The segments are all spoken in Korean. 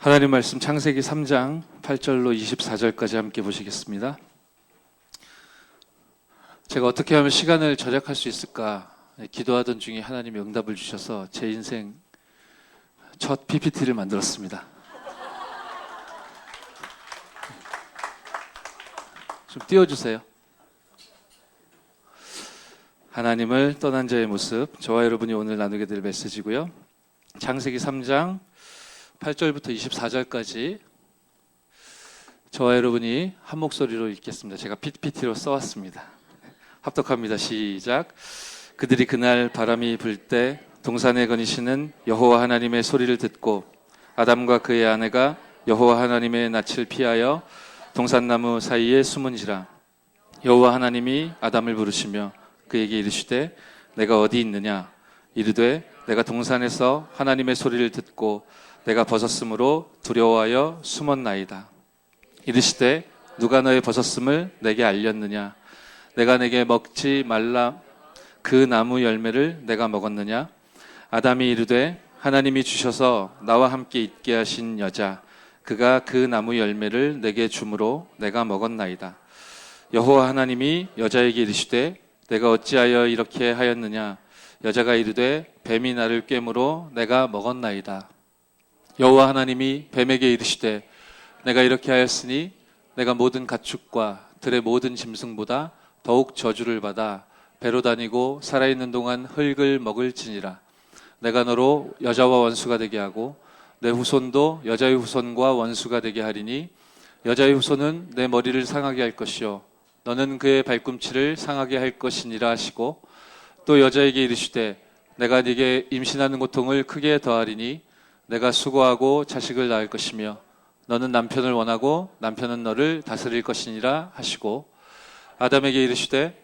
하나님 말씀 창세기 3장 8절로 24절까지 함께 보시겠습니다. 제가 어떻게 하면 시간을 절약할 수 있을까 기도하던 중에 하나님이 응답을 주셔서 제 인생 첫 PPT를 만들었습니다. 좀 띄워주세요. 하나님을 떠난 자의 모습, 저와 여러분이 오늘 나누게 될 메시지고요. 창세기 3장 8절부터 24절까지 저와 여러분이 한 목소리로 읽겠습니다. 제가 PPT로 써왔습니다. 합독합니다. 시작. 그들이 그날 바람이 불 때 동산에 거니시는 여호와 하나님의 소리를 듣고 아담과 그의 아내가 여호와 하나님의 낯을 피하여 동산나무 사이에 숨은지라. 여호와 하나님이 아담을 부르시며 그에게 이르시되 내가 어디 있느냐. 이르되 내가 동산에서 하나님의 소리를 듣고 내가 벗었으므로 두려워하여 숨었나이다. 이르시되 누가 너의 벗었음을 내게 알렸느냐. 내가 내게 먹지 말라 그 나무 열매를 내가 먹었느냐. 아담이 이르되 하나님이 주셔서 나와 함께 있게 하신 여자 그가 그 나무 열매를 내게 주므로 내가 먹었나이다. 여호와 하나님이 여자에게 이르시되 내가 어찌하여 이렇게 하였느냐. 여자가 이르되 뱀이 나를 꿰므로 내가 먹었나이다. 여호와 하나님이 뱀에게 이르시되 내가 이렇게 하였으니 내가 모든 가축과 들의 모든 짐승보다 더욱 저주를 받아 배로 다니고 살아있는 동안 흙을 먹을지니라. 내가 너로 여자와 원수가 되게 하고 내 후손도 여자의 후손과 원수가 되게 하리니 여자의 후손은 내 머리를 상하게 할 것이요 너는 그의 발꿈치를 상하게 할 것이니라 하시고 또 여자에게 이르시되 내가 네게 임신하는 고통을 크게 더하리니 내가 수고하고 자식을 낳을 것이며 너는 남편을 원하고 남편은 너를 다스릴 것이니라 하시고 아담에게 이르시되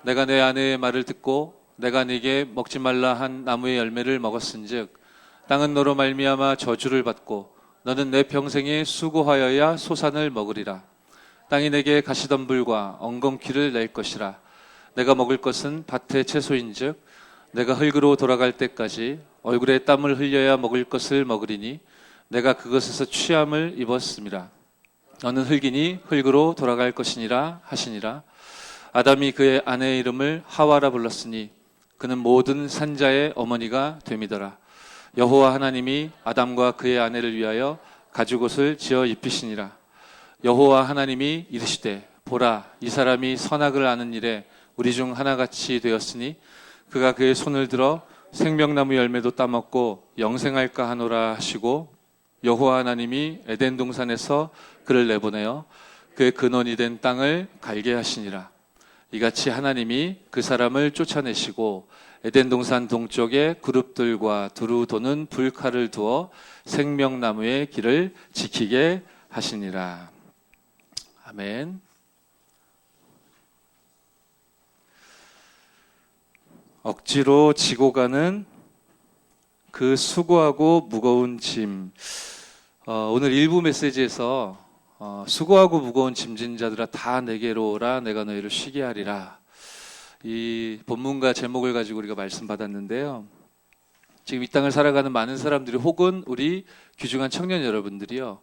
내가 내 아내의 말을 듣고 내가 네게 먹지 말라 한 나무의 열매를 먹었은즉 땅은 너로 말미암아 저주를 받고 너는 내 평생에 수고하여야 소산을 먹으리라. 땅이 내게 가시덤불과 엉겅퀴를 낼 것이라. 내가 먹을 것은 밭의 채소인즉 내가 흙으로 돌아갈 때까지 얼굴에 땀을 흘려야 먹을 것을 먹으리니 내가 그것에서 취함을 입었음이라. 너는 흙이니 흙으로 돌아갈 것이니라 하시니라. 아담이 그의 아내의 이름을 하와라 불렀으니 그는 모든 산자의 어머니가 됨이더라. 여호와 하나님이 아담과 그의 아내를 위하여 가죽옷을 지어 입히시니라. 여호와 하나님이 이르시되 보라 이 사람이 선악을 아는 일에 우리 중 하나같이 되었으니 그가 그의 손을 들어 생명나무 열매도 따먹고 영생할까 하노라 하시고 여호와 하나님이 에덴 동산에서 그를 내보내어 그의 근원이 된 땅을 갈게 하시니라. 이같이 하나님이 그 사람을 쫓아내시고 에덴 동산 동쪽에 그룹들과 두루 도는 불칼을 두어 생명나무의 길을 지키게 하시니라. 아멘. 억지로 지고 가는 그 수고하고 무거운 짐. 오늘 일부 메시지에서 수고하고 무거운 짐진 자들아 다 내게로 오라 내가 너희를 쉬게 하리라. 이 본문과 제목을 가지고 우리가 말씀 받았는데요. 지금 이 땅을 살아가는 많은 사람들이 혹은 우리 귀중한 청년 여러분들이요.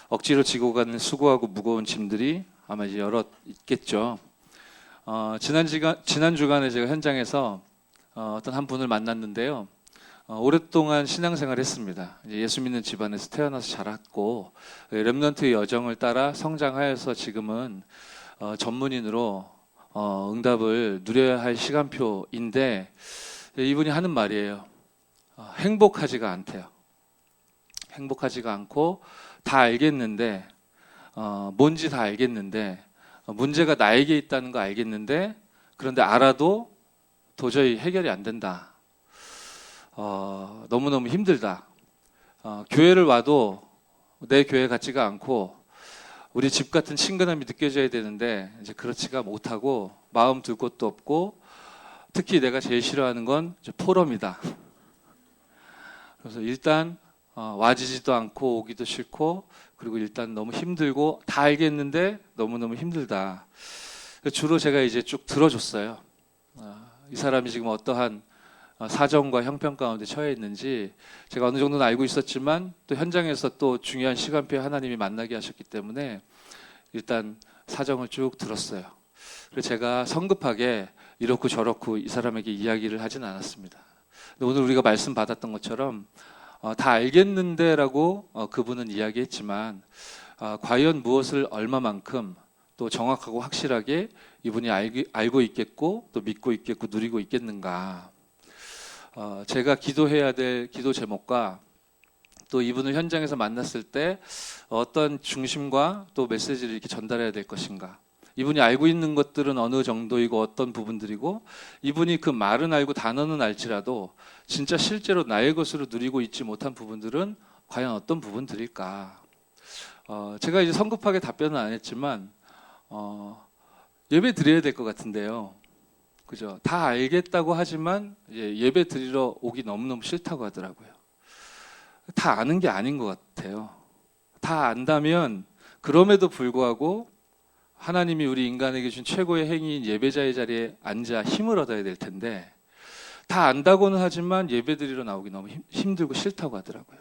억지로 지고 가는 수고하고 무거운 짐들이 아마 이제 여럿 있겠죠. 지난 주간에 제가 현장에서 어떤 한 분을 만났는데요. 오랫동안 신앙생활을 했습니다. 이제 예수 믿는 집안에서 태어나서 자랐고 렘넌트의 여정을 따라 성장하여서 지금은 전문인으로 응답을 누려야 할 시간표인데 이분이 하는 말이에요. 행복하지가 않대요. 행복하지가 않고 다 알겠는데 뭔지 다 알겠는데 문제가 나에게 있다는 거 알겠는데 그런데 알아도 도저히 해결이 안 된다. 너무너무 힘들다. 교회를 와도 내 교회 같지가 않고 우리 집 같은 친근함이 느껴져야 되는데 이제 그렇지가 못하고 마음 둘 곳도 없고 특히 내가 제일 싫어하는 건 포럼이다. 그래서 일단 와지지도 않고 오기도 싫고 그리고 일단 너무 힘들고 다 알겠는데 너무너무 힘들다. 주로 제가 이제 쭉 들어줬어요. 이 사람이 지금 어떠한 사정과 형편 가운데 처해 있는지 제가 어느 정도는 알고 있었지만 또 현장에서 또 중요한 시간표에 하나님이 만나게 하셨기 때문에 일단 사정을 쭉 들었어요. 그래서 제가 성급하게 이렇고 저렇고 이 사람에게 이야기를 하진 않았습니다. 오늘 우리가 말씀 받았던 것처럼 다 알겠는데라고 그분은 이야기했지만 과연 무엇을 얼마만큼 또 정확하고 확실하게 이분이 알고 있겠고 또 믿고 있겠고 누리고 있겠는가. 제가 기도해야 될 기도 제목과 또 이분을 현장에서 만났을 때 어떤 중심과 또 메시지를 이렇게 전달해야 될 것인가. 이분이 알고 있는 것들은 어느 정도이고 어떤 부분들이고 이분이 그 말은 알고 단어는 알지라도 진짜 실제로 나의 것으로 누리고 있지 못한 부분들은 과연 어떤 부분들일까. 제가 이제 성급하게 답변은 안 했지만 예배 드려야 될 것 같은데요. 그죠? 다 알겠다고 하지만 예배 드리러 오기 너무너무 싫다고 하더라고요. 다 아는 게 아닌 것 같아요. 다 안다면 그럼에도 불구하고 하나님이 우리 인간에게 준 최고의 행위인 예배자의 자리에 앉아 힘을 얻어야 될 텐데 다 안다고는 하지만 예배 드리러 나오기 너무 힘들고 싫다고 하더라고요.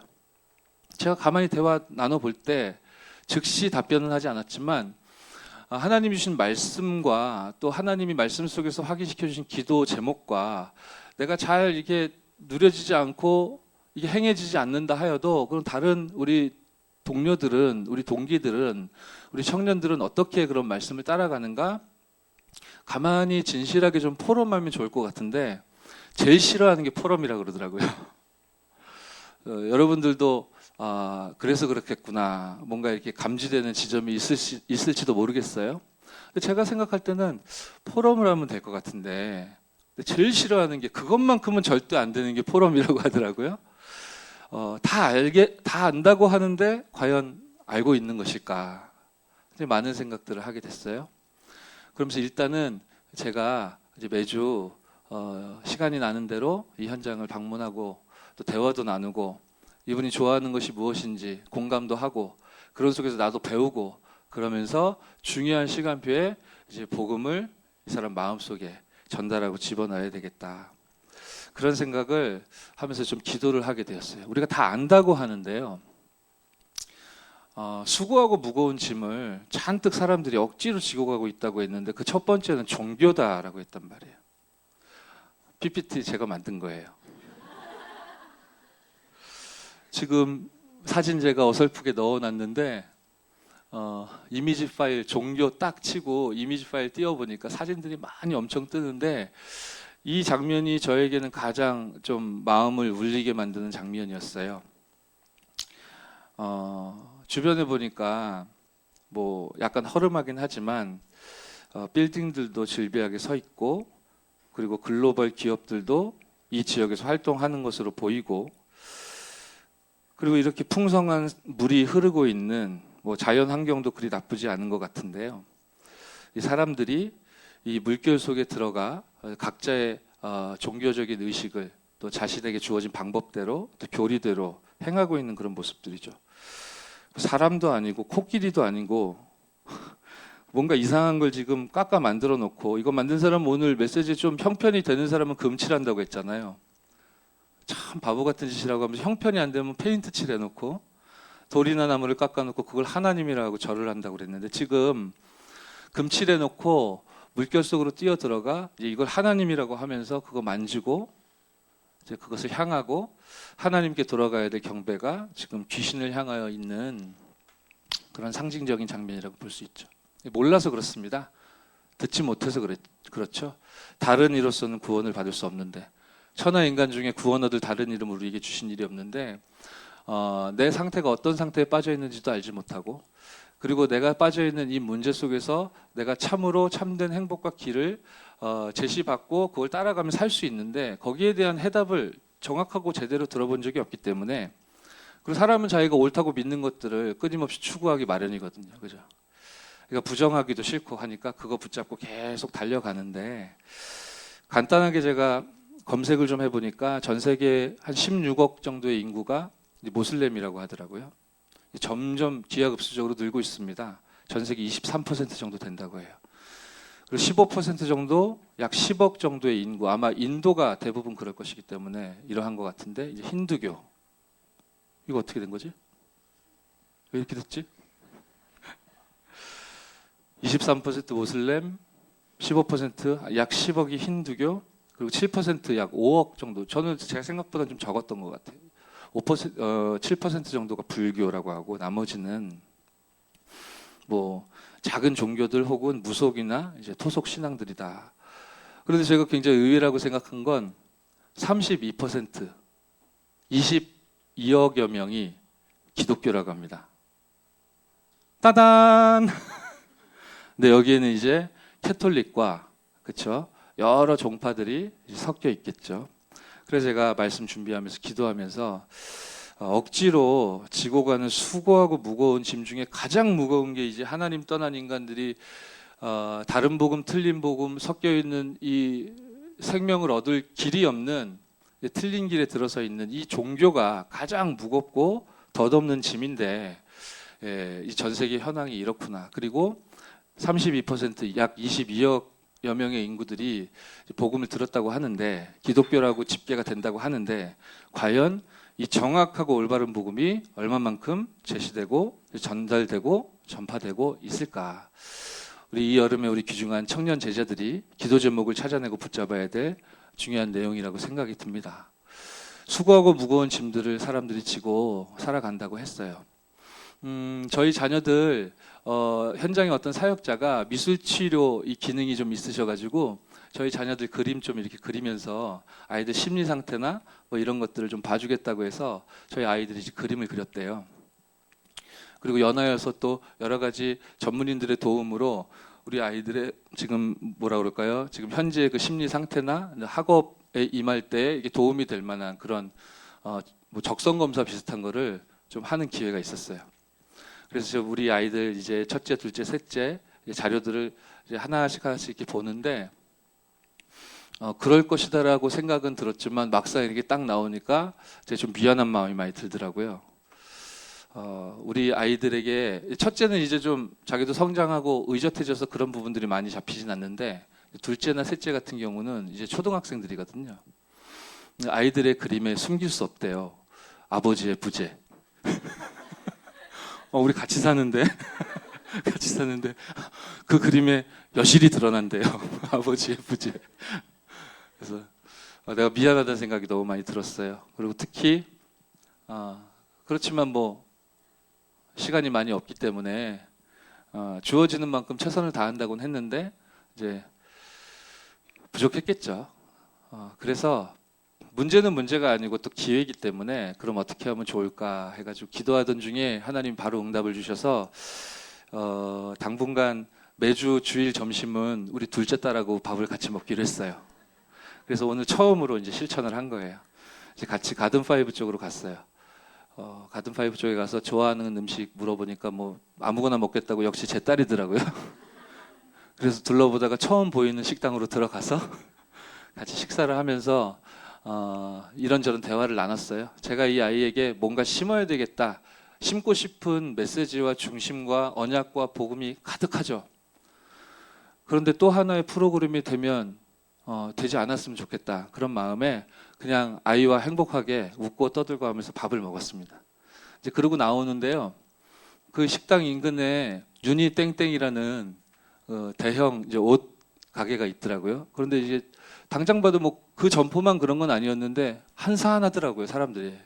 제가 가만히 대화 나눠볼 때 즉시 답변은 하지 않았지만 하나님이 주신 말씀과 또 하나님이 말씀 속에서 확인시켜 주신 기도 제목과 내가 잘 이게 누려지지 않고 이게 행해지지 않는다 하여도 그럼 다른 우리 동료들은, 우리 동기들은, 우리 청년들은 어떻게 그런 말씀을 따라가는가? 가만히 진실하게 좀 포럼하면 좋을 것 같은데 제일 싫어하는 게 포럼이라 그러더라고요. 여러분들도 그래서 그렇겠구나. 뭔가 이렇게 감지되는 지점이 있을지도 모르겠어요. 근데 제가 생각할 때는 포럼을 하면 될 것 같은데 제일 싫어하는 게 그것만큼은 절대 안 되는 게 포럼이라고 하더라고요. 다 안다고 하는데 과연 알고 있는 것일까? 많은 생각들을 하게 됐어요. 그러면서 일단은 제가 이제 매주 시간이 나는 대로 이 현장을 방문하고 또 대화도 나누고 이분이 좋아하는 것이 무엇인지 공감도 하고 그런 속에서 나도 배우고 그러면서 중요한 시간표에 이제 복음을 이 사람 마음속에 전달하고 집어넣어야 되겠다. 그런 생각을 하면서 좀 기도를 하게 되었어요. 우리가 다 안다고 하는데요. 수고하고 무거운 짐을 잔뜩 사람들이 억지로 지고 가고 있다고 했는데 그 첫 번째는 종교다라고 했단 말이에요. PPT 제가 만든 거예요. 지금 사진 제가 어설프게 넣어놨는데 이미지 파일 종교 딱 치고 이미지 파일 띄워보니까 사진들이 많이 엄청 뜨는데 이 장면이 저에게는 가장 좀 마음을 울리게 만드는 장면이었어요. 주변에 보니까 뭐 약간 허름하긴 하지만 빌딩들도 질비하게 서 있고 그리고 글로벌 기업들도 이 지역에서 활동하는 것으로 보이고 그리고 이렇게 풍성한 물이 흐르고 있는 뭐 자연 환경도 그리 나쁘지 않은 것 같은데요. 이 사람들이 이 물결 속에 들어가 각자의 종교적인 의식을 또 자신에게 주어진 방법대로 또 교리대로 행하고 있는 그런 모습들이죠. 사람도 아니고 코끼리도 아니고 뭔가 이상한 걸 지금 깎아 만들어 놓고 이거 만든 사람은 오늘 메시지 좀 형편이 되는 사람은 금칠한다고 했잖아요. 참 바보 같은 짓이라고 하면서 형편이 안 되면 페인트 칠해놓고 돌이나 나무를 깎아놓고 그걸 하나님이라고 절을 한다고 그랬는데 지금 금칠해놓고 물결 속으로 뛰어 들어가 이걸 하나님이라고 하면서 그거 만지고 이제 그것을 향하고 하나님께 돌아가야 될 경배가 지금 귀신을 향하여 있는 그런 상징적인 장면이라고 볼 수 있죠. 몰라서 그렇습니다. 듣지 못해서 그렇죠. 다른 이로서는 구원을 받을 수 없는데 천하 인간 중에 구원 얻을 다른 이름을 우리에게 주신 일이 없는데 내 상태가 어떤 상태에 빠져 있는지도 알지 못하고 그리고 내가 빠져있는 이 문제 속에서 내가 참으로 참된 행복과 길을 제시받고 그걸 따라가면 살 수 있는데 거기에 대한 해답을 정확하고 제대로 들어본 적이 없기 때문에 그리고 사람은 자기가 옳다고 믿는 것들을 끊임없이 추구하기 마련이거든요. 그죠? 그러니까 부정하기도 싫고 하니까 그거 붙잡고 계속 달려가는데 간단하게 제가 검색을 좀 해보니까 전 세계 한 16억 정도의 인구가 모슬렘이라고 하더라고요. 점점 기하급수적으로 늘고 있습니다. 전 세계 23% 정도 된다고 해요. 그리고 15% 정도, 약 10억 정도의 인구, 아마 인도가 대부분 그럴 것이기 때문에 이러한 것 같은데, 이제 힌두교. 이거 어떻게 된 거지? 왜 이렇게 됐지? 23% 모슬렘, 15%약 10억이 힌두교, 그리고 7%약 5억 정도. 저는 제가 생각보다 좀 적었던 것 같아요. 7% 정도가 불교라고 하고 나머지는 뭐 작은 종교들 혹은 무속이나 이제 토속 신앙들이다. 그런데 제가 굉장히 의외라고 생각한 건 32%, 22억여 명이 기독교라고 합니다. 따단! 근데 여기에는 이제 캐톨릭과 그쵸? 여러 종파들이 섞여 있겠죠. 그래서 제가 말씀 준비하면서 기도하면서 억지로 지고 가는 수고하고 무거운 짐 중에 가장 무거운 게 이제 하나님 떠난 인간들이 다른 복음 틀린 복음 섞여 있는 이 생명을 얻을 길이 없는 틀린 길에 들어서 있는 이 종교가 가장 무겁고 덧없는 짐인데 이 전 세계 현황이 이렇구나. 그리고 32%약 22억여 명의 인구들이 복음을 들었다고 하는데 기독교라고 집계가 된다고 하는데 과연 이 정확하고 올바른 복음이 얼마만큼 제시되고 전달되고 전파되고 있을까? 우리 이 여름에 우리 귀중한 청년 제자들이 기도 제목을 찾아내고 붙잡아야 될 중요한 내용이라고 생각이 듭니다. 수고하고 무거운 짐들을 사람들이 지고 살아간다고 했어요. 저희 자녀들 현장에 어떤 사역자가 미술 치료 이 기능이 좀 있으셔가지고 저희 자녀들 그림 좀 이렇게 그리면서 아이들 심리 상태나 뭐 이런 것들을 좀 봐주겠다고 해서 저희 아이들이 이제 그림을 그렸대요. 그리고 연하여서 또 여러 가지 전문인들의 도움으로 우리 아이들의 지금 뭐라 그럴까요? 지금 현재 그 심리 상태나 학업에 임할 때 이게 도움이 될 만한 그런 뭐 적성 검사 비슷한 거를 좀 하는 기회가 있었어요. 그래서 우리 아이들 이제 첫째, 둘째, 셋째 자료들을 이제 하나씩 이렇게 보는데 그럴 것이다라고 생각은 들었지만 막상 이렇게 딱 나오니까 제가 좀 미안한 마음이 많이 들더라고요. 우리 아이들에게 첫째는 이제 좀 자기도 성장하고 의젓해져서 그런 부분들이 많이 잡히진 않는데 둘째나 셋째 같은 경우는 이제 초등학생들이거든요. 아이들의 그림에 숨길 수 없대요. 아버지의 부재. 우리 같이 사는데 같이 사는데 그 그림에 여실히 드러난대요. 아버지의 부재. 그래서 내가 미안하다는 생각이 너무 많이 들었어요. 그리고 특히 그렇지만 뭐 시간이 많이 없기 때문에 주어지는 만큼 최선을 다한다고는 했는데 이제 부족했겠죠. 그래서 문제는 문제가 아니고 또 기회이기 때문에 그럼 어떻게 하면 좋을까 해가지고 기도하던 중에 하나님 바로 응답을 주셔서 당분간 매주 주일 점심은 우리 둘째 딸하고 밥을 같이 먹기로 했어요. 그래서 오늘 처음으로 이제 실천을 한 거예요. 이제 같이 가든파이브 쪽으로 갔어요. 가든파이브 쪽에 가서 좋아하는 음식 물어보니까 뭐 아무거나 먹겠다고 역시 제 딸이더라고요. 그래서 둘러보다가 처음 보이는 식당으로 들어가서 같이 식사를 하면서 이런저런 대화를 나눴어요. 제가 이 아이에게 뭔가 심어야 되겠다. 심고 싶은 메시지와 중심과 언약과 복음이 가득하죠. 그런데 또 하나의 프로그램이 되면 되지 않았으면 좋겠다. 그런 마음에 그냥 아이와 행복하게 웃고 떠들고 하면서 밥을 먹었습니다. 이제 그러고 나오는데요. 그 식당 인근에 유니 땡땡이라는 대형 이제 옷 가게가 있더라고요. 그런데 이제 당장 봐도 뭐 그 점포만 그런 건 아니었는데 한산하더라고요, 사람들이.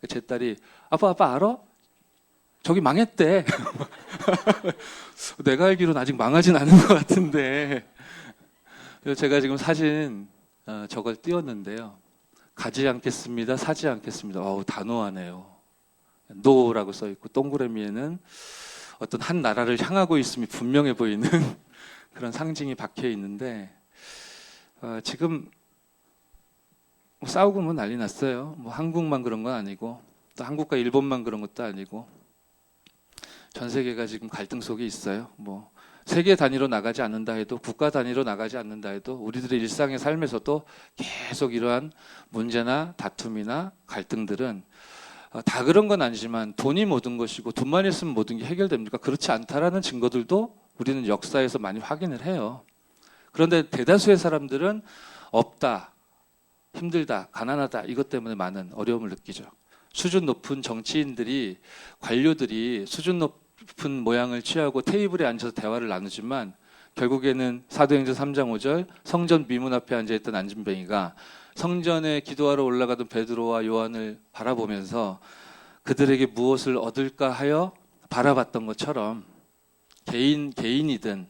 제 딸이 아빠 알아? 저기 망했대. 내가 알기로는 아직 망하진 않은 것 같은데. 그래서 제가 지금 사진 저걸 띄웠는데요. 가지 않겠습니다, 사지 않겠습니다. 단호하네요. 노라고 써 있고 동그라미에는 어떤 한 나라를 향하고 있음이 분명해 보이는 그런 상징이 박혀 있는데 지금 뭐 싸우고 뭐 난리 났어요. 뭐 한국만 그런 건 아니고 또 한국과 일본만 그런 것도 아니고 전 세계가 지금 갈등 속에 있어요. 뭐 세계 단위로 나가지 않는다 해도 국가 단위로 나가지 않는다 해도 우리들의 일상의 삶에서도 계속 이러한 문제나 다툼이나 갈등들은 다 그런 건 아니지만 돈이 모든 것이고 돈만 있으면 모든 게 해결됩니까? 그렇지 않다라는 증거들도 우리는 역사에서 많이 확인을 해요. 그런데 대다수의 사람들은 없다, 힘들다, 가난하다 이것 때문에 많은 어려움을 느끼죠. 수준 높은 정치인들이, 관료들이 수준 높은 모양을 취하고 테이블에 앉아서 대화를 나누지만 결국에는 사도행전 3장 5절 성전 미문 앞에 앉아있던 안진뱅이가 성전에 기도하러 올라가던 베드로와 요한을 바라보면서 그들에게 무엇을 얻을까 하여 바라봤던 것처럼 개인이든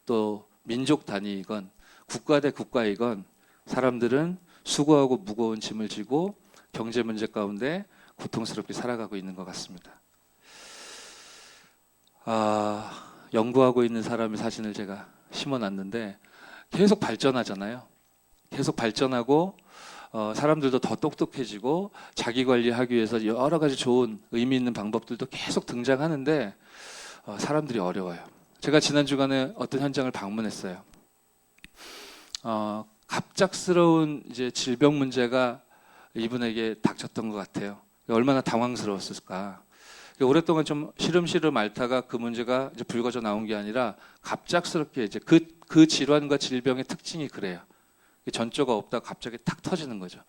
또 민족 단위이건 국가 대 국가이건 사람들은 수고하고 무거운 짐을 지고 경제 문제 가운데 고통스럽게 살아가고 있는 것 같습니다. 연구하고 있는 사람의 사진을 제가 심어놨는데 계속 발전하잖아요. 계속 발전하고 사람들도 더 똑똑해지고 자기 관리하기 위해서 여러 가지 좋은 의미 있는 방법들도 계속 등장하는데 사람들이 어려워요. 제가 지난 주간에 어떤 현장을 방문했어요. 갑작스러운 이제 질병 문제가 이분에게 닥쳤던 것 같아요. 얼마나 당황스러웠을까. 오랫동안 좀 시름시름 앓다가 그 문제가 이제 불거져 나온 게 아니라 갑작스럽게 이제 그 질환과 질병의 특징이 그래요. 전조가 없다가 갑자기 탁 터지는 거죠.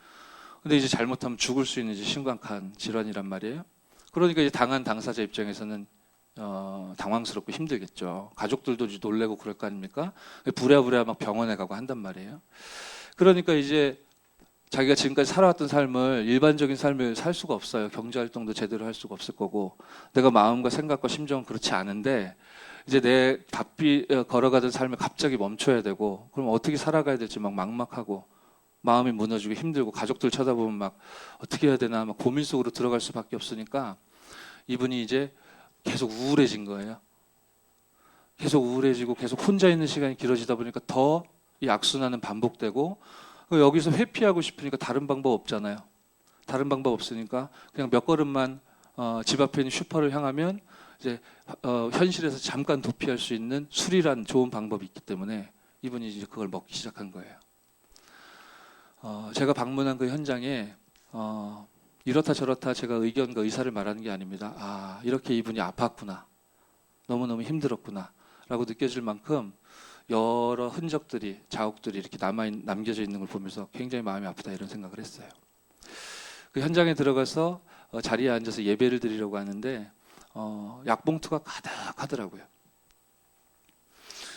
근데 이제 잘못하면 죽을 수 있는 이제 심각한 질환이란 말이에요. 그러니까 이제 당한 당사자 입장에서는 당황스럽고 힘들겠죠. 가족들도 이제 놀래고 그럴 거 아닙니까? 부랴부랴 막 병원에 가고 한단 말이에요. 그러니까 이제 자기가 지금까지 살아왔던 삶을, 일반적인 삶을 살 수가 없어요. 경제활동도 제대로 할 수가 없을 거고, 내가 마음과 생각과 심정은 그렇지 않은데 이제 내 바삐 걸어가던 삶을 갑자기 멈춰야 되고, 그럼 어떻게 살아가야 될지 막 막막하고 마음이 무너지고 힘들고, 가족들 쳐다보면 막 어떻게 해야 되나 막 고민 속으로 들어갈 수밖에 없으니까 이분이 이제 계속 우울해진 거예요. 계속 우울해지고 계속 혼자 있는 시간이 길어지다 보니까 더 이 악순환은 반복되고, 여기서 회피하고 싶으니까 다른 방법 없잖아요. 다른 방법 없으니까 그냥 몇 걸음만 집 앞에 있는 슈퍼를 향하면 이제 현실에서 잠깐 도피할 수 있는 술이란 좋은 방법이 있기 때문에 이분이 이제 그걸 먹기 시작한 거예요. 제가 방문한 그 현장에 이렇다 저렇다 제가 의견과 의사를 말하는 게 아닙니다. 이렇게 이분이 아팠구나, 너무너무 힘들었구나 라고 느껴질 만큼 여러 흔적들이, 자국들이 이렇게 남겨져 있는 걸 보면서 굉장히 마음이 아프다 이런 생각을 했어요. 그 현장에 들어가서 자리에 앉아서 예배를 드리려고 하는데 약봉투가 가득하더라고요.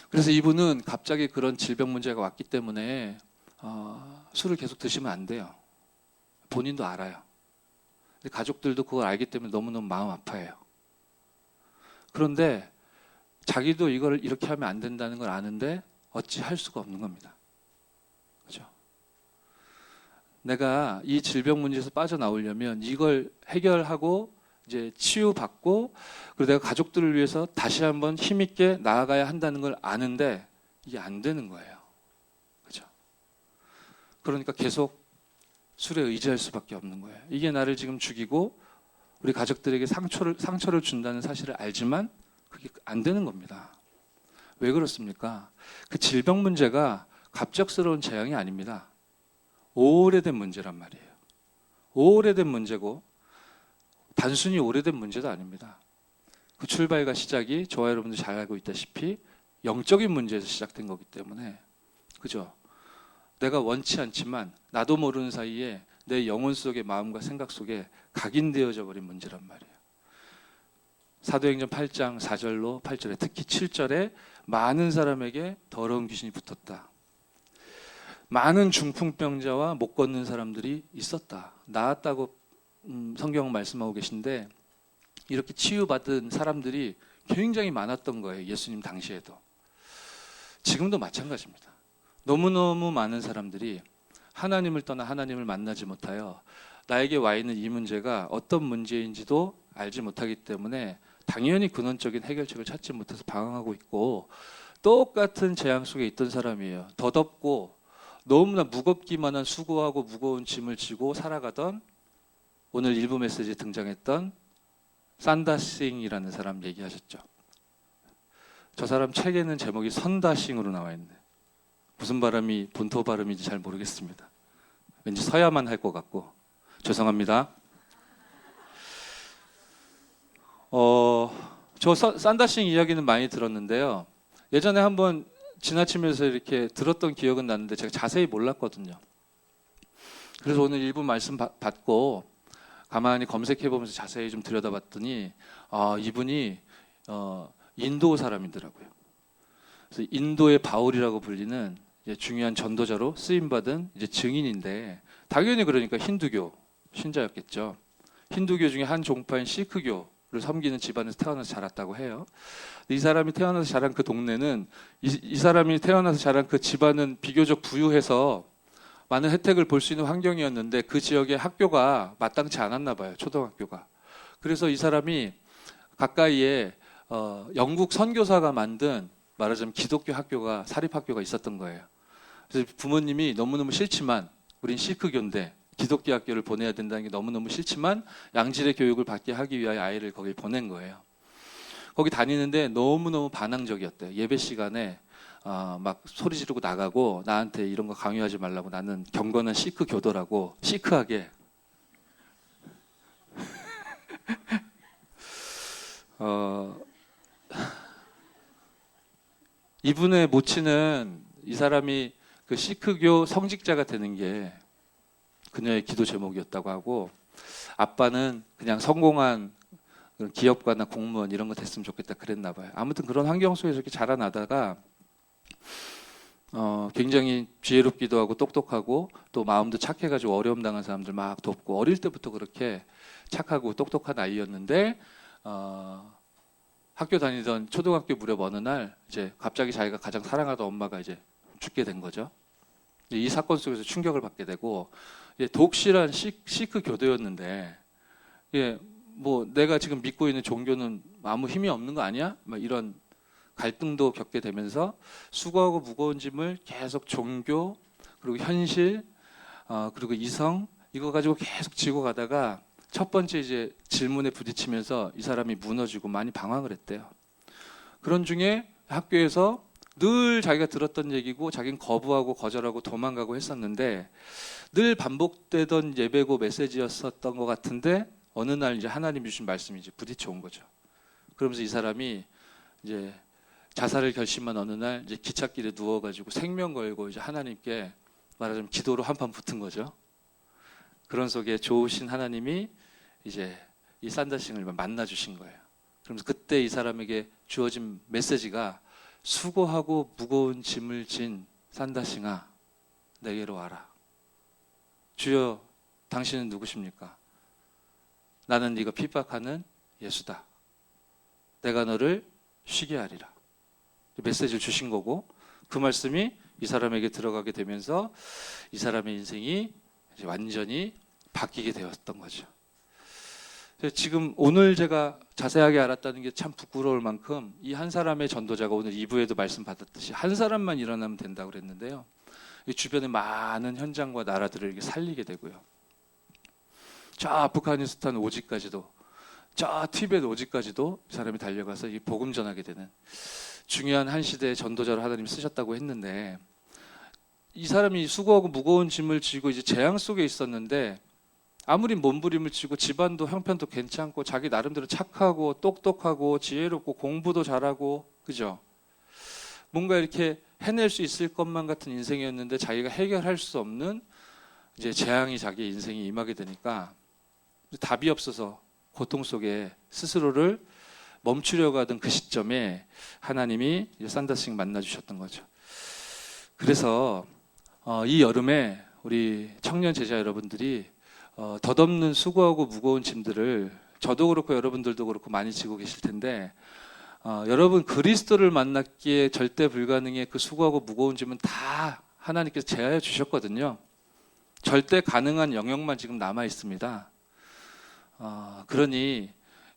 그래서 이분은 갑자기 그런 질병 문제가 왔기 때문에 술을 계속 드시면 안 돼요. 본인도 알아요. 근데 가족들도 그걸 알기 때문에 너무너무 마음 아파해요. 그런데 자기도 이걸 이렇게 하면 안 된다는 걸 아는데 어찌 할 수가 없는 겁니다. 그죠? 내가 이 질병 문제에서 빠져나오려면 이걸 해결하고 이제 치유받고, 그리고 내가 가족들을 위해서 다시 한번 힘있게 나아가야 한다는 걸 아는데 이게 안 되는 거예요. 그죠? 그러니까 계속 술에 의지할 수밖에 없는 거예요. 이게 나를 지금 죽이고 우리 가족들에게 상처를 준다는 사실을 알지만 그게 안 되는 겁니다. 왜 그렇습니까? 그 질병 문제가 갑작스러운 재앙이 아닙니다. 오래된 문제란 말이에요. 오래된 문제고 단순히 오래된 문제도 아닙니다. 그 출발과 시작이 저와 여러분들 잘 알고 있다시피 영적인 문제에서 시작된 거기 때문에, 그죠? 내가 원치 않지만 나도 모르는 사이에 내 영혼 속의 마음과 생각 속에 각인되어져 버린 문제란 말이에요. 사도행전 8장 4절로 8절에, 특히 7절에 많은 사람에게 더러운 귀신이 붙었다. 많은 중풍병자와 못 걷는 사람들이 있었다. 나았다고 성경은 말씀하고 계신데 이렇게 치유받은 사람들이 굉장히 많았던 거예요. 예수님 당시에도. 지금도 마찬가지입니다. 너무너무 많은 사람들이 하나님을 떠나 하나님을 만나지 못하여 나에게 와 있는 이 문제가 어떤 문제인지도 알지 못하기 때문에 당연히 근원적인 해결책을 찾지 못해서 방황하고 있고, 똑같은 재앙 속에 있던 사람이에요. 더덥고 너무나 무겁기만 한 수고하고 무거운 짐을 지고 살아가던, 오늘 일부 메시지에 등장했던 산다싱이라는 사람 얘기하셨죠. 저 사람 책에는 제목이 선다싱으로 나와 있네. 무슨 발음이 본토 발음인지 잘 모르겠습니다. 왠지 서야만 할 것 같고 죄송합니다. 저 산다싱 이야기는 많이 들었는데요. 예전에 한번 지나치면서 이렇게 들었던 기억은 나는데 제가 자세히 몰랐거든요. 그래서 오늘 일부 말씀 받고 가만히 검색해 보면서 자세히 좀 들여다봤더니 이분이 인도 사람이더라고요. 그래서 인도의 바울이라고 불리는 중요한 전도자로 쓰임 받은 증인인데, 당연히 그러니까 힌두교 신자였겠죠. 힌두교 중에 한 종파인 시크교를 섬기는 집안에서 태어나서 자랐다고 해요. 이 사람이 태어나서 자란 그 동네는, 이 사람이 태어나서 자란 그 집안은 비교적 부유해서 많은 혜택을 볼 수 있는 환경이었는데 그 지역의 학교가 마땅치 않았나 봐요. 초등학교가. 그래서 이 사람이 가까이에 영국 선교사가 만든, 말하자면 기독교 학교가, 사립학교가 있었던 거예요. 그래서 부모님이 너무너무 싫지만, 우린 시크교인데 기독교 학교를 보내야 된다는 게 너무너무 싫지만 양질의 교육을 받게 하기 위하여 아이를 거기 보낸 거예요. 거기 다니는데 너무너무 반항적이었대요. 예배 시간에 막 소리 지르고 나가고, 나한테 이런 거 강요하지 말라고, 나는 경건한 시크 교도라고 시크하게 이분의 모친은 이 사람이 그 시크교 성직자가 되는 게 그녀의 기도 제목이었다고 하고, 아빠는 그냥 성공한 기업가나 공무원 이런 거 됐으면 좋겠다 그랬나 봐요. 아무튼 그런 환경 속에서 이렇게 자라나다가 굉장히 지혜롭기도 하고 똑똑하고 또 마음도 착해가지고 어려움 당한 사람들 막 돕고, 어릴 때부터 그렇게 착하고 똑똑한 아이였는데 학교 다니던 초등학교 무렵 어느 날 이제 갑자기 자기가 가장 사랑하던 엄마가 이제 죽게 된 거죠. 이 사건 속에서 충격을 받게 되고, 독실한 시크 교도였는데, 뭐 내가 지금 믿고 있는 종교는 아무 힘이 없는 거 아니야? 막 이런 갈등도 겪게 되면서 수고하고 무거운 짐을 계속 종교, 그리고 현실, 그리고 이성, 이거 가지고 계속 지고 가다가 첫 번째 이제 질문에 부딪히면서 이 사람이 무너지고 많이 방황을 했대요. 그런 중에 학교에서 늘 자기가 들었던 얘기고 자기는 거부하고 거절하고 도망가고 했었는데 늘 반복되던 예배고 메시지였었던 것 같은데, 어느 날 이제 하나님 주신 말씀이 이제 부딪혀 온 거죠. 그러면서 이 사람이 이제 자살을 결심한 어느 날 이제 기찻길에 누워가지고 생명 걸고 이제 하나님께 말하자면 기도로 한판 붙은 거죠. 그런 속에 좋으신 하나님이 이제 이 산다싱을 만나 주신 거예요. 그러면서 그때 이 사람에게 주어진 메시지가, 수고하고 무거운 짐을 진 산다싱아 내게로 와라. 주여 당신은 누구십니까? 나는 네가 핍박하는 예수다. 내가 너를 쉬게 하리라. 메시지를 주신 거고, 그 말씀이 이 사람에게 들어가게 되면서 이 사람의 인생이 이제 완전히 바뀌게 되었던 거죠. 지금 오늘 제가 자세하게 알았다는 게 참 부끄러울 만큼, 이 한 사람의 전도자가 오늘 2부에도 말씀 받았듯이 한 사람만 일어나면 된다고 그랬는데요. 이 주변에 많은 현장과 나라들을 이렇게 살리게 되고요. 저 아프가니스탄 오지까지도, 저 티베트 오지까지도 이 사람이 달려가서 이 복음 전하게 되는 중요한 한 시대의 전도자로 하나님이 쓰셨다고 했는데, 이 사람이 수고하고 무거운 짐을 지고 이제 재앙 속에 있었는데, 아무리 몸부림을 치고 집안도 형편도 괜찮고 자기 나름대로 착하고 똑똑하고 지혜롭고 공부도 잘하고, 그죠? 뭔가 이렇게 해낼 수 있을 것만 같은 인생이었는데 자기가 해결할 수 없는 이제 재앙이 자기 인생에 임하게 되니까 답이 없어서 고통 속에 스스로를 멈추려고 하던 그 시점에 하나님이 산다싱 만나 주셨던 거죠. 그래서 이 여름에 우리 청년 제자 여러분들이 덧없는 수고하고 무거운 짐들을, 저도 그렇고 여러분들도 그렇고 많이 지고 계실 텐데, 여러분 그리스도를 만났기에 절대 불가능의 그 수고하고 무거운 짐은 다 하나님께서 제하여 주셨거든요. 절대 가능한 영역만 지금 남아 있습니다. 그러니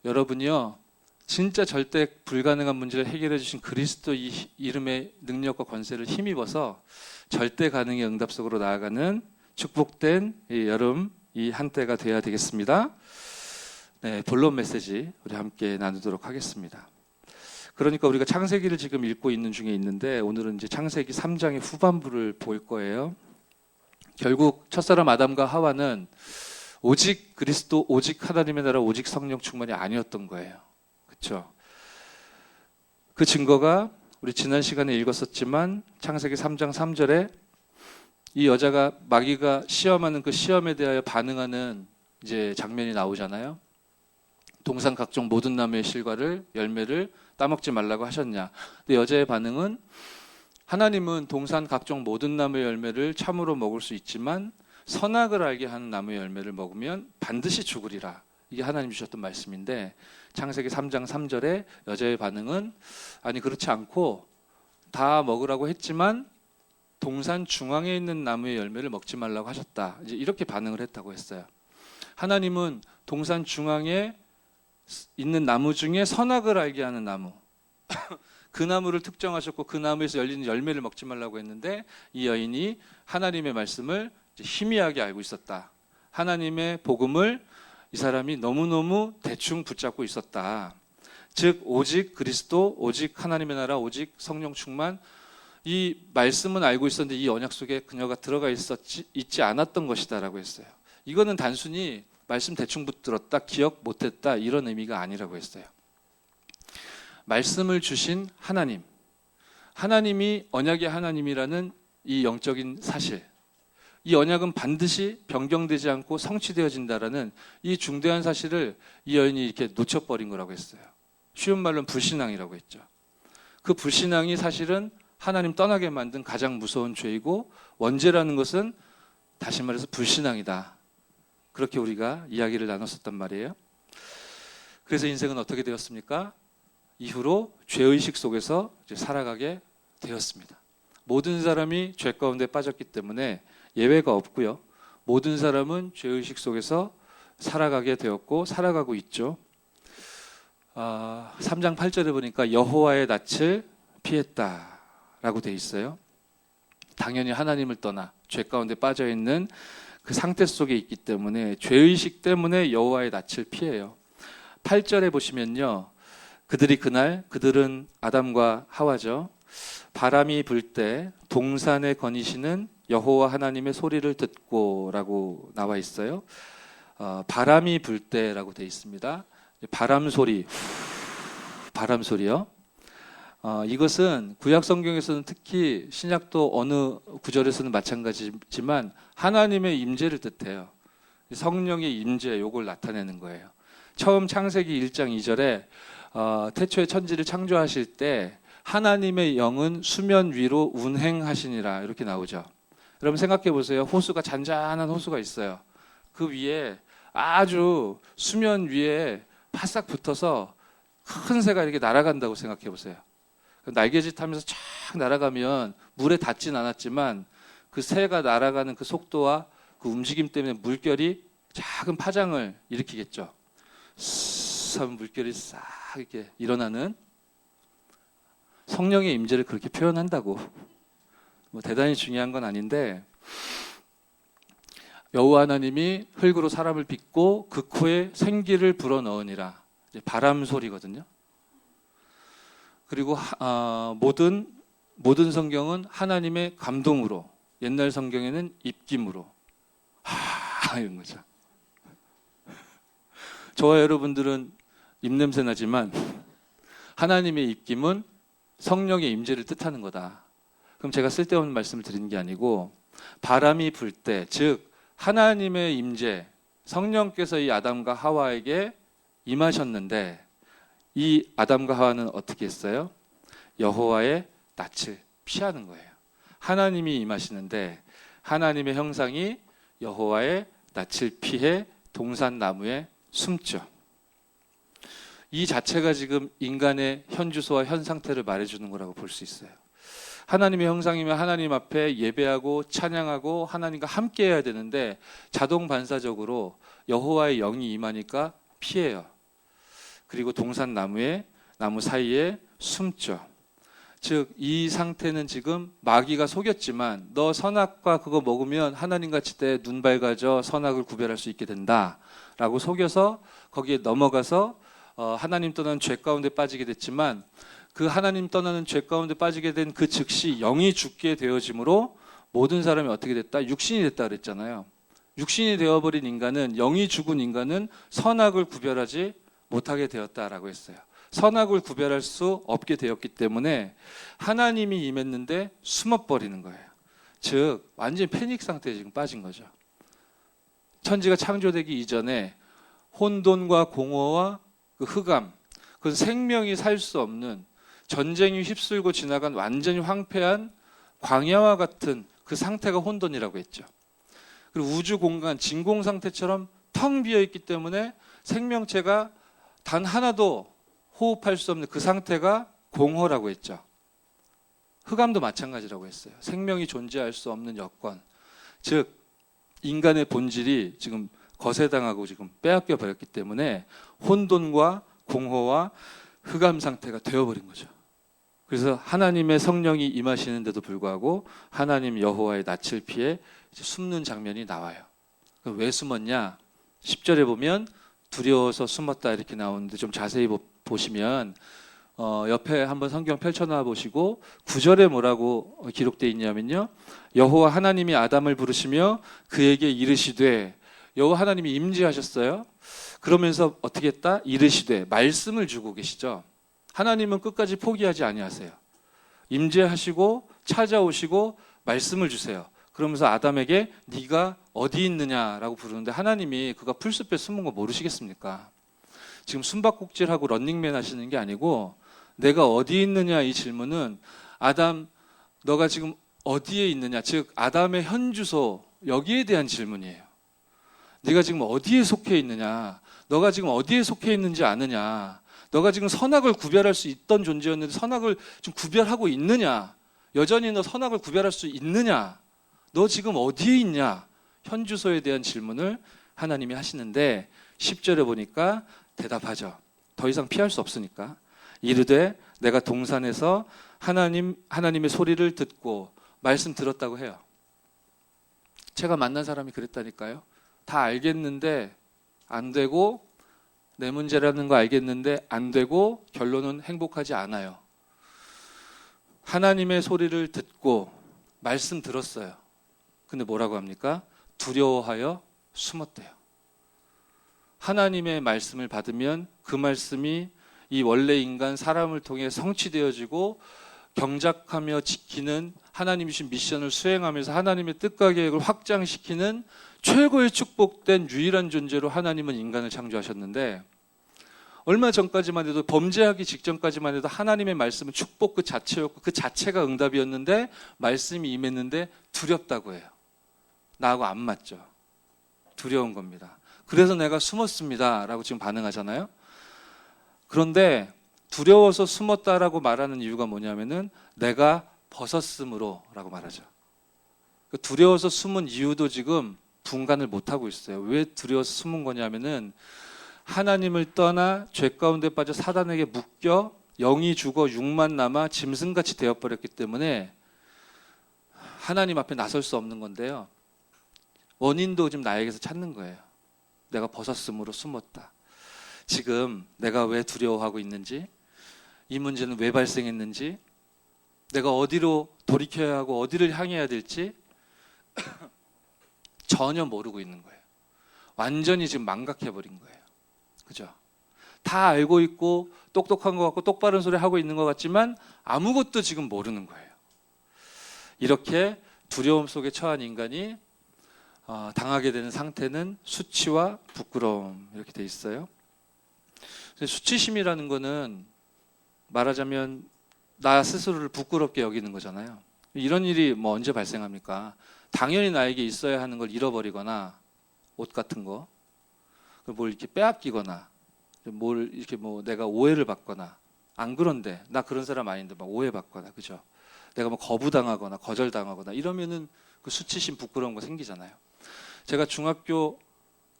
여러분이요, 진짜 절대 불가능한 문제를 해결해 주신 그리스도 이 이름의 능력과 권세를 힘입어서 절대 가능의 응답 속으로 나아가는 축복된 이 여름, 이 한때가 돼야 되겠습니다. 네, 본론 메시지 우리 함께 나누도록 하겠습니다. 그러니까 우리가 창세기를 지금 읽고 있는 중에 있는데, 오늘은 이제 창세기 3장의 후반부를 볼 거예요. 결국 첫사람 아담과 하와는 오직 그리스도, 오직 하나님의 나라, 오직 성령 충만이 아니었던 거예요. 그렇죠? 그 증거가 우리 지난 시간에 읽었었지만 창세기 3장 3절에 이 여자가 마귀가 시험하는 그 시험에 대하여 반응하는 이제 장면이 나오잖아요. 동산 각종 모든 나무의 실과를 열매를 따먹지 말라고 하셨냐. 근데 여자의 반응은 하나님은 동산 각종 모든 나무의 열매를 참으로 먹을 수 있지만 선악을 알게 하는 나무의 열매를 먹으면 반드시 죽으리라. 이게 하나님 주셨던 말씀인데 창세기 3장 3절에 여자의 반응은 아니 그렇지 않고 다 먹으라고 했지만 동산 중앙에 있는 나무의 열매를 먹지 말라고 하셨다. 이제 이렇게 반응을 했다고 했어요. 하나님은 동산 중앙에 있는 나무 중에 선악을 알게 하는 나무 그 나무를 특정하셨고 그 나무에서 열리는 열매를 먹지 말라고 했는데 이 여인이 하나님의 말씀을 희미하게 알고 있었다. 하나님의 복음을 이 사람이 너무너무 대충 붙잡고 있었다. 즉 오직 그리스도, 오직 하나님의 나라, 오직 성령 충만 이 말씀은 알고 있었는데 이 언약 속에 그녀가 들어가 있지 않았던 것이다라고 했어요. 이거는 단순히 말씀 대충 붙들었다, 기억 못했다 이런 의미가 아니라고 했어요. 말씀을 주신 하나님, 하나님이 언약의 하나님이라는 이 영적인 사실, 이 언약은 반드시 변경되지 않고 성취되어진다라는 이 중대한 사실을 이 여인이 이렇게 놓쳐버린 거라고 했어요. 쉬운 말로는 불신앙이라고 했죠. 그 불신앙이 사실은 하나님 떠나게 만든 가장 무서운 죄이고 원죄라는 것은 다시 말해서 불신앙이다. 그렇게 우리가 이야기를 나눴었단 말이에요. 그래서 인생은 어떻게 되었습니까? 이후로 죄의식 속에서 이제 살아가게 되었습니다. 모든 사람이 죄 가운데 빠졌기 때문에 예외가 없고요. 모든 사람은 죄의식 속에서 살아가게 되었고 살아가고 있죠. 3장 8절에 보니까 여호와의 낯을 피했다라고 돼 있어요. 당연히 하나님을 떠나 죄 가운데 빠져있는 그 상태 속에 있기 때문에 죄의식 때문에 여호와의 낯을 피해요. 8절에 보시면요. 그들은 아담과 하와죠. 바람이 불 때 동산에 거니시는 여호와 하나님의 소리를 듣고라고 나와 있어요. 바람이 불 때라고 돼 있습니다. 바람 소리요. 이것은 구약 성경에서는 특히 신약도 어느 구절에서는 마찬가지지만 하나님의 임재를 뜻해요. 성령의 임재, 요걸 나타내는 거예요. 처음 창세기 1장 2절에 태초에 천지를 창조하실 때 하나님의 영은 수면 위로 운행하시니라 이렇게 나오죠. 여러분 생각해 보세요. 호수가 잔잔한 호수가 있어요. 그 위에 아주 수면 위에 바싹 붙어서 큰 새가 이렇게 날아간다고 생각해 보세요. 날개짓 하면서 쫙 날아가면 물에 닿진 않았지만 그 새가 날아가는 그 속도와 그 움직임 때문에 물결이 작은 파장을 일으키겠죠. 스 하면 물결이 싹 이렇게 일어나는 성령의 임재를 그렇게 표현한다고. 뭐 대단히 중요한 건 아닌데 여호와 하나님이 흙으로 사람을 빚고 그 코에 생기를 불어넣으니라. 이제 바람 소리거든요. 그리고 모든 성경은 하나님의 감동으로, 옛날 성경에는 입김으로 이런 거죠. 저와 여러분들은 입냄새 나지만 하나님의 입김은 성령의 임재를 뜻하는 거다. 그럼 제가 쓸데없는 말씀을 드리는 게 아니고 바람이 불 때, 즉 하나님의 임재, 성령께서 이 아담과 하와에게 임하셨는데 이 아담과 하와는 어떻게 했어요? 여호와의 낯을 피하는 거예요. 하나님이 임하시는데 하나님의 형상이 여호와의 낯을 피해 동산나무에 숨죠. 이 자체가 지금 인간의 현 주소와 현 상태를 말해주는 거라고 볼 수 있어요. 하나님의 형상이면 하나님 앞에 예배하고 찬양하고 하나님과 함께 해야 되는데 자동 반사적으로 여호와의 영이 임하니까 피해요. 그리고 동산나무 사이에 숨죠. 즉 이 상태는 지금 마귀가 속였지만 너 선악과 그거 먹으면 하나님같이 때 눈 밝아져 선악을 구별할 수 있게 된다 라고 속여서 거기에 넘어가서 하나님 떠난 죄 가운데 빠지게 됐지만 그 하나님 떠나는 죄 가운데 빠지게 된 그 즉시 영이 죽게 되어짐으로 모든 사람이 어떻게 됐다? 육신이 됐다 그랬잖아요. 육신이 되어버린 인간은, 영이 죽은 인간은 선악을 구별하지 못하게 되었다라고 했어요. 선악을 구별할 수 없게 되었기 때문에 하나님이 임했는데 숨어버리는 거예요. 즉 완전히 패닉 상태에 지금 빠진 거죠. 천지가 창조되기 이전에 혼돈과 공허와 그 흑암, 그 생명이 살 수 없는, 전쟁이 휩쓸고 지나간 완전히 황폐한 광야와 같은 그 상태가 혼돈이라고 했죠. 그리고 우주 공간, 진공 상태처럼 텅 비어 있기 때문에 생명체가 단 하나도 호흡할 수 없는 그 상태가 공허라고 했죠. 흑암도 마찬가지라고 했어요. 생명이 존재할 수 없는 여건, 즉 인간의 본질이 지금 거세당하고 지금 빼앗겨 버렸기 때문에 혼돈과 공허와 흑암 상태가 되어버린 거죠. 그래서 하나님의 성령이 임하시는데도 불구하고 하나님 여호와의 낯을 피해 이제 숨는 장면이 나와요. 왜 숨었냐? 10절에 보면 두려워서 숨었다 이렇게 나오는데 좀 자세히 보시면 옆에 한번 성경 펼쳐놔 보시고 9절에 뭐라고 기록되어 있냐면요. 여호와 하나님이 아담을 부르시며 그에게 이르시되, 여호와 하나님이 임재하셨어요. 그러면서 어떻게 했다? 이르시되, 말씀을 주고 계시죠. 하나님은 끝까지 포기하지 아니하세요. 임재하시고 찾아오시고 말씀을 주세요. 그러면서 아담에게 네가 어디 있느냐라고 부르는데 하나님이 그가 풀숲에 숨은 거 모르시겠습니까? 지금 숨바꼭질하고 런닝맨 하시는 게 아니고 내가 어디 있느냐 이 질문은 아담 너가 지금 어디에 있느냐, 즉 아담의 현 주소 여기에 대한 질문이에요. 네가 지금 어디에 속해 있느냐, 너가 지금 어디에 속해 있는지 아느냐, 너가 지금 선악을 구별할 수 있던 존재였는데 선악을 좀 구별하고 있느냐, 여전히 너 선악을 구별할 수 있느냐, 너 지금 어디에 있냐, 현 주소에 대한 질문을 하나님이 하시는데 10절에 보니까 대답하죠. 더 이상 피할 수 없으니까. 이르되 내가 동산에서 하나님의 소리를 듣고 말씀 들었다고 해요. 제가 만난 사람이 그랬다니까요. 다 알겠는데 안 되고, 내 문제라는 거 알겠는데 안 되고 결론은 행복하지 않아요. 하나님의 소리를 듣고 말씀 들었어요. 근데 뭐라고 합니까? 두려워하여 숨었대요. 하나님의 말씀을 받으면 그 말씀이 이 원래 인간 사람을 통해 성취되어지고 경작하며 지키는 하나님이 주신 미션을 수행하면서 하나님의 뜻과 계획을 확장시키는 최고의 축복된 유일한 존재로 하나님은 인간을 창조하셨는데, 얼마 전까지만 해도, 범죄하기 직전까지만 해도 하나님의 말씀은 축복 그 자체였고 그 자체가 응답이었는데 말씀이 임했는데 두렵다고 해요. 나하고 안 맞죠. 두려운 겁니다. 그래서 내가 숨었습니다 라고 지금 반응하잖아요. 그런데 두려워서 숨었다라고 말하는 이유가 뭐냐면은 내가 벗었으므로 라고 말하죠. 두려워서 숨은 이유도 지금 분간을 못하고 있어요. 왜 두려워서 숨은 거냐면은 하나님을 떠나 죄 가운데 빠져 사단에게 묶여 영이 죽어 육만 남아 짐승같이 되어버렸기 때문에 하나님 앞에 나설 수 없는 건데요. 원인도 지금 나에게서 찾는 거예요. 내가 벗었으므로 숨었다. 지금 내가 왜 두려워하고 있는지, 이 문제는 왜 발생했는지, 내가 어디로 돌이켜야 하고 어디를 향해야 될지 전혀 모르고 있는 거예요. 완전히 지금 망각해버린 거예요. 그죠? 다 알고 있고 똑똑한 것 같고 똑바른 소리 하고 있는 것 같지만 아무것도 지금 모르는 거예요. 이렇게 두려움 속에 처한 인간이 당하게 되는 상태는 수치와 부끄러움, 이렇게 돼 있어요. 수치심이라는 거는 말하자면 나 스스로를 부끄럽게 여기는 거잖아요. 이런 일이 뭐 언제 발생합니까? 당연히 나에게 있어야 하는 걸 잃어버리거나, 옷 같은 거, 뭘 이렇게 빼앗기거나, 뭘 이렇게 뭐 내가 오해를 받거나, 안 그런데 나 그런 사람 아닌데 막 오해받거나, 그죠? 내가 뭐 거부당하거나 거절당하거나 이러면은 그 수치심, 부끄러운 거 생기잖아요. 제가 중학교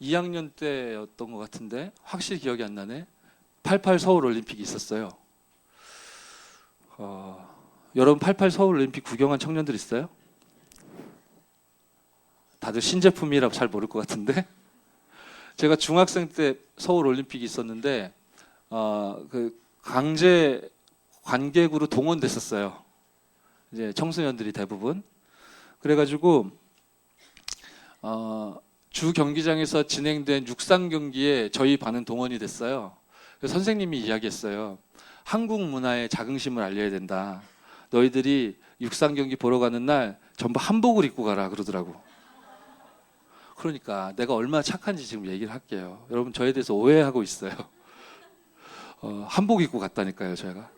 2학년 때였던 것 같은데 확실히 기억이 안 나네. 88 서울 올림픽이 있었어요. 여러분 88 서울 올림픽 구경한 청년들 있어요? 다들 신제품이라고 잘 모를 것 같은데, 제가 중학생 때 서울 올림픽이 있었는데 그 강제 관객으로 동원됐었어요. 이제 청소년들이 대부분. 그래가지고 주 경기장에서 진행된 육상 경기에 저희 반은 동원이 됐어요. 선생님이 이야기했어요. 한국 문화에 자긍심을 알려야 된다. 너희들이 육상 경기 보러 가는 날 전부 한복을 입고 가라 그러더라고. 그러니까 내가 얼마나 착한지 지금 얘기를 할게요. 여러분 저에 대해서 오해하고 있어요. 한복 입고 갔다니까요, 제가.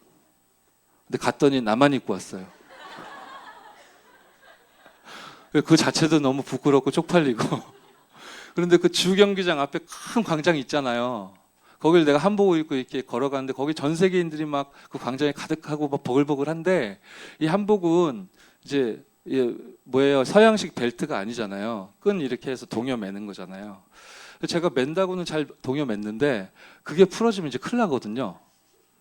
근데 갔더니 나만 입고 왔어요. 그 자체도 너무 부끄럽고 쪽팔리고. 그런데 그 주경기장 앞에 큰 광장 있잖아요. 거길 내가 한복을 입고 이렇게 걸어가는데 거기 전 세계인들이 막 그 광장에 가득하고 막 버글버글한데 이 한복은 이제 뭐예요? 서양식 벨트가 아니잖아요. 끈 이렇게 해서 동여 매는 거잖아요. 제가 맨다고는 잘 동여 맸는데 그게 풀어지면 이제 큰일 나거든요.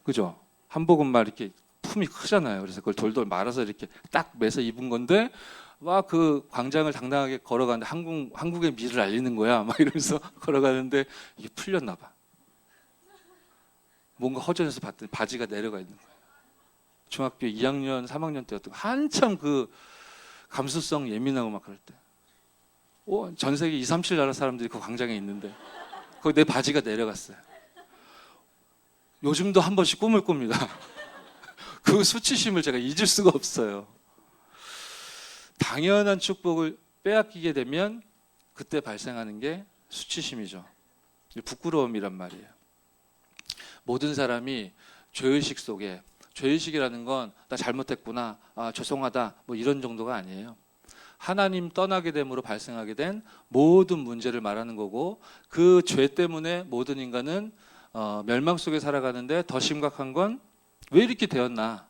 그죠? 한복은 막 이렇게 품이 크잖아요. 그래서 그걸 돌돌 말아서 이렇게 딱 매서 입은 건데 막 그 광장을 당당하게 걸어가는데 한국의 미를 알리는 거야. 막 이러면서 걸어가는데 이게 풀렸나 봐. 뭔가 허전해서 봤더니 바지가 내려가 있는 거예요. 중학교 2학년, 3학년 때였던 거. 한참 그 감수성 예민하고 막 그럴 때. 전 세계 2, 3, 7 나라 사람들이 그 광장에 있는데 거기 내 바지가 내려갔어요. 요즘도 한 번씩 꿈을 꿉니다. 그 수치심을 제가 잊을 수가 없어요. 당연한 축복을 빼앗기게 되면 그때 발생하는 게 수치심이죠. 부끄러움이란 말이에요. 모든 사람이 죄의식 속에, 죄의식이라는 건 나 잘못했구나, 죄송하다, 뭐 이런 정도가 아니에요. 하나님 떠나게 됨으로 발생하게 된 모든 문제를 말하는 거고 그 죄 때문에 모든 인간은 멸망 속에 살아가는데 더 심각한 건 왜 이렇게 되었나,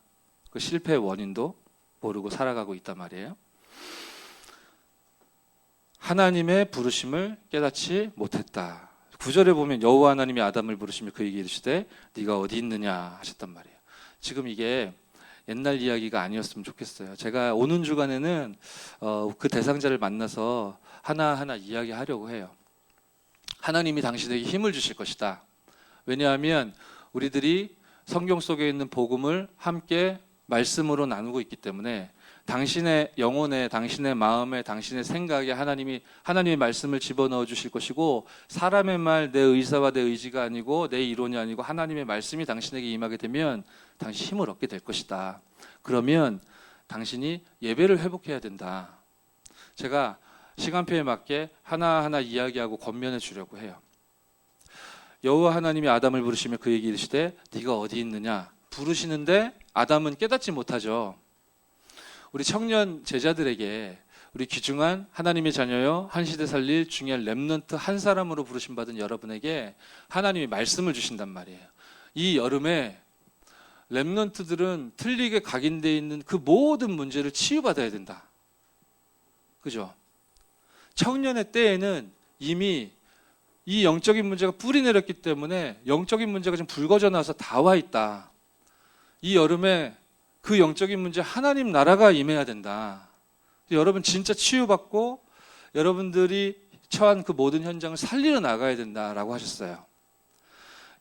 그 실패의 원인도 모르고 살아가고 있단 말이에요. 하나님의 부르심을 깨닫지 못했다. 9절에 보면 여호와 하나님이 아담을 부르시며 그에게 이르시되 네가 어디 있느냐 하셨단 말이에요. 지금 이게 옛날 이야기가 아니었으면 좋겠어요. 제가 오는 주간에는 그 대상자를 만나서 하나하나 이야기하려고 해요. 하나님이 당신에게 힘을 주실 것이다. 왜냐하면 우리들이 성경 속에 있는 복음을 함께 말씀으로 나누고 있기 때문에 당신의 영혼에, 당신의 마음에, 당신의 생각에 하나님의 말씀을 집어넣어 주실 것이고 사람의 말, 내 의사와 내 의지가 아니고 내 이론이 아니고 하나님의 말씀이 당신에게 임하게 되면 당신 힘을 얻게 될 것이다. 그러면 당신이 예배를 회복해야 된다. 제가 시간표에 맞게 하나하나 이야기하고 권면해 주려고 해요. 여호와 하나님이 아담을 부르시며 그에게 이르시되 네가 어디 있느냐 부르시는데 아담은 깨닫지 못하죠. 우리 청년 제자들에게 우리 귀중한 하나님의 자녀요 한 시대 살릴 중요한 렘넌트 한 사람으로 부르심 받은 여러분에게 하나님이 말씀을 주신단 말이에요. 이 여름에 렘넌트들은 틀리게 각인되어 있는 그 모든 문제를 치유받아야 된다. 그죠? 청년의 때에는 이미 이 영적인 문제가 뿌리 내렸기 때문에 영적인 문제가 좀 불거져 나와서 다 와 있다. 이 여름에 그 영적인 문제 하나님 나라가 임해야 된다. 여러분 진짜 치유받고 여러분들이 처한 그 모든 현장을 살리러 나가야 된다라고 하셨어요.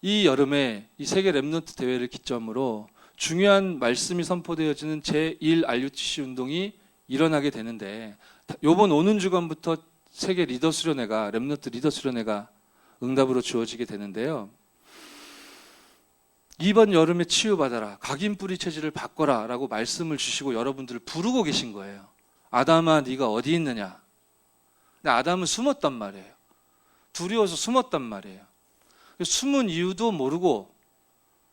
이 여름에 이 세계 렘넌트 대회를 기점으로 중요한 말씀이 선포되어지는 제1 RUTC 운동이 일어나게 되는데 이번 오는 주간부터 세계 리더 수련회가 렘넌트 리더 수련회가 응답으로 주어지게 되는데요. 이번 여름에 치유받아라. 각인 뿌리 체질을 바꿔라 라고 말씀을 주시고 여러분들을 부르고 계신 거예요. 아담아 네가 어디 있느냐. 근데 아담은 숨었단 말이에요. 두려워서 숨었단 말이에요. 숨은 이유도 모르고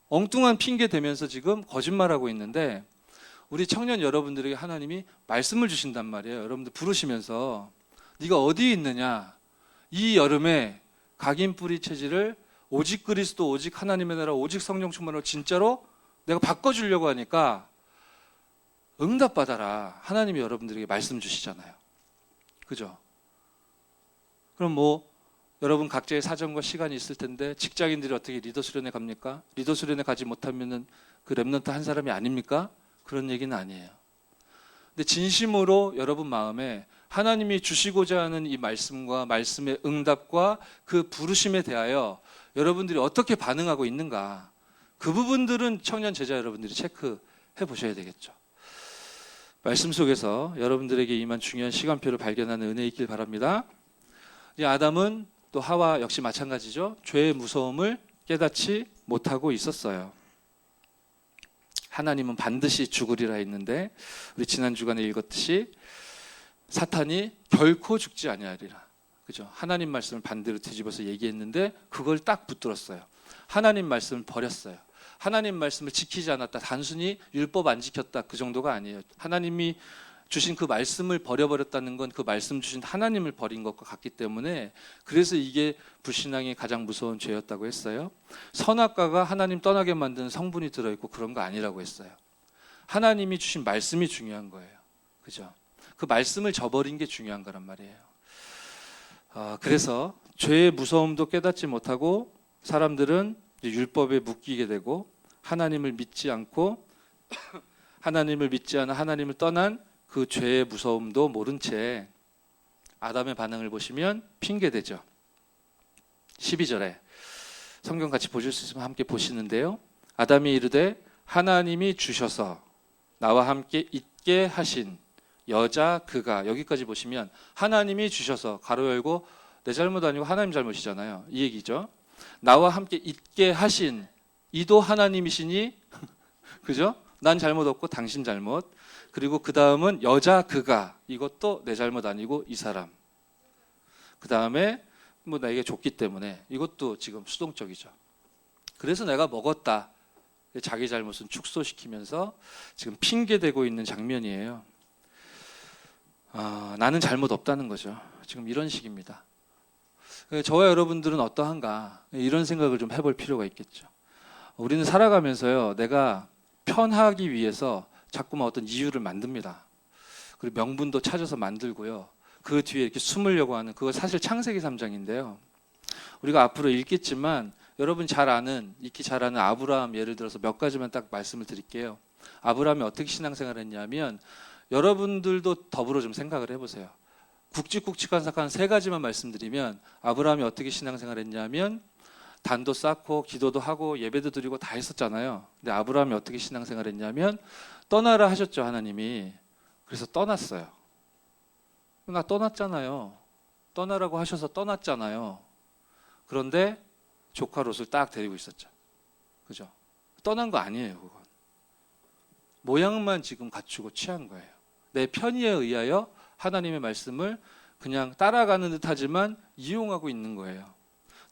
엉뚱한 핑계 대면서 지금 거짓말하고 있는데 우리 청년 여러분들에게 하나님이 말씀을 주신단 말이에요. 여러분들 부르시면서 네가 어디 있느냐. 이 여름에 각인 뿌리 체질을 오직 그리스도, 오직 하나님의 나라, 오직 성령 충만으로 진짜로 내가 바꿔주려고 하니까 응답받아라. 하나님이 여러분들에게 말씀 주시잖아요. 그죠? 그럼 뭐 여러분 각자의 사정과 시간이 있을 텐데 직장인들이 어떻게 리더 수련회 갑니까? 리더 수련회 가지 못하면은 그 렘넌트 한 사람이 아닙니까? 그런 얘기는 아니에요. 근데 진심으로 여러분 마음에 하나님이 주시고자 하는 이 말씀과 말씀의 응답과 그 부르심에 대하여 여러분들이 어떻게 반응하고 있는가, 그 부분들은 청년 제자 여러분들이 체크해 보셔야 되겠죠. 말씀 속에서 여러분들에게 임한 중요한 시간표를 발견하는 은혜 있길 바랍니다. 이 아담은 또 하와 역시 마찬가지죠. 죄의 무서움을 깨닫지 못하고 있었어요. 하나님은 반드시 죽으리라 했는데 우리 지난 주간에 읽었듯이 사탄이 결코 죽지 아니하리라. 그죠? 하나님 말씀을 반대로 뒤집어서 얘기했는데 그걸 딱 붙들었어요. 하나님 말씀을 버렸어요. 하나님 말씀을 지키지 않았다. 단순히 율법 안 지켰다. 그 정도가 아니에요. 하나님이 주신 그 말씀을 버려버렸다는 건 그 말씀 주신 하나님을 버린 것과 같기 때문에 그래서 이게 불신앙의 가장 무서운 죄였다고 했어요. 선악과가 하나님 떠나게 만드는 성분이 들어있고 그런 거 아니라고 했어요. 하나님이 주신 말씀이 중요한 거예요. 그죠? 그 말씀을 저버린 게 중요한 거란 말이에요. 그래서 죄의 무서움도 깨닫지 못하고 사람들은 율법에 묶이게 되고 하나님을 믿지 않고 하나님을 믿지 않아 하나님을 떠난 그 죄의 무서움도 모른 채 아담의 반응을 보시면 핑계대죠. 12절에 성경 같이 보실 수 있으면 함께 보시는데요. 아담이 이르되 하나님이 주셔서 나와 함께 있게 하신 여자 그가, 여기까지 보시면 하나님이 주셔서 가로 열고 내 잘못 아니고 하나님 잘못이잖아요. 이 얘기죠. 나와 함께 있게 하신 이도 하나님이시니 그죠? 난 잘못 없고 당신 잘못. 그리고 그 다음은 여자 그가, 이것도 내 잘못 아니고 이 사람. 그 다음에 뭐 나에게 줬기 때문에 이것도 지금 수동적이죠. 그래서 내가 먹었다. 자기 잘못은 축소시키면서 지금 핑계대고 있는 장면이에요. 나는 잘못 없다는 거죠. 지금 이런 식입니다. 저와 여러분들은 어떠한가 이런 생각을 좀 해볼 필요가 있겠죠. 우리는 살아가면서요, 내가 편하기 위해서 자꾸만 어떤 이유를 만듭니다. 그리고 명분도 찾아서 만들고요. 그 뒤에 이렇게 숨으려고 하는, 그거 사실 창세기 3장인데요. 우리가 앞으로 읽겠지만 여러분 잘 아는, 익히 잘 아는 아브라함 예를 들어서 몇 가지만 딱 말씀을 드릴게요. 아브라함이 어떻게 신앙생활을 했냐면, 여러분들도 더불어 좀 생각을 해보세요. 굵직굵직한 사건 세 가지만 말씀드리면, 아브라함이 어떻게 신앙생활을 했냐면 단도 쌓고 기도도 하고 예배도 드리고 다 했었잖아요. 근데 아브라함이 어떻게 신앙생활을 했냐면 떠나라 하셨죠, 하나님이. 그래서 떠났어요. 나 떠났잖아요. 떠나라고 하셔서 떠났잖아요. 그런데 조카 롯을 딱 데리고 있었죠. 그죠? 떠난 거 아니에요, 그건. 모양만 지금 갖추고 취한 거예요. 내 편의에 의하여 하나님의 말씀을 그냥 따라가는 듯 하지만 이용하고 있는 거예요.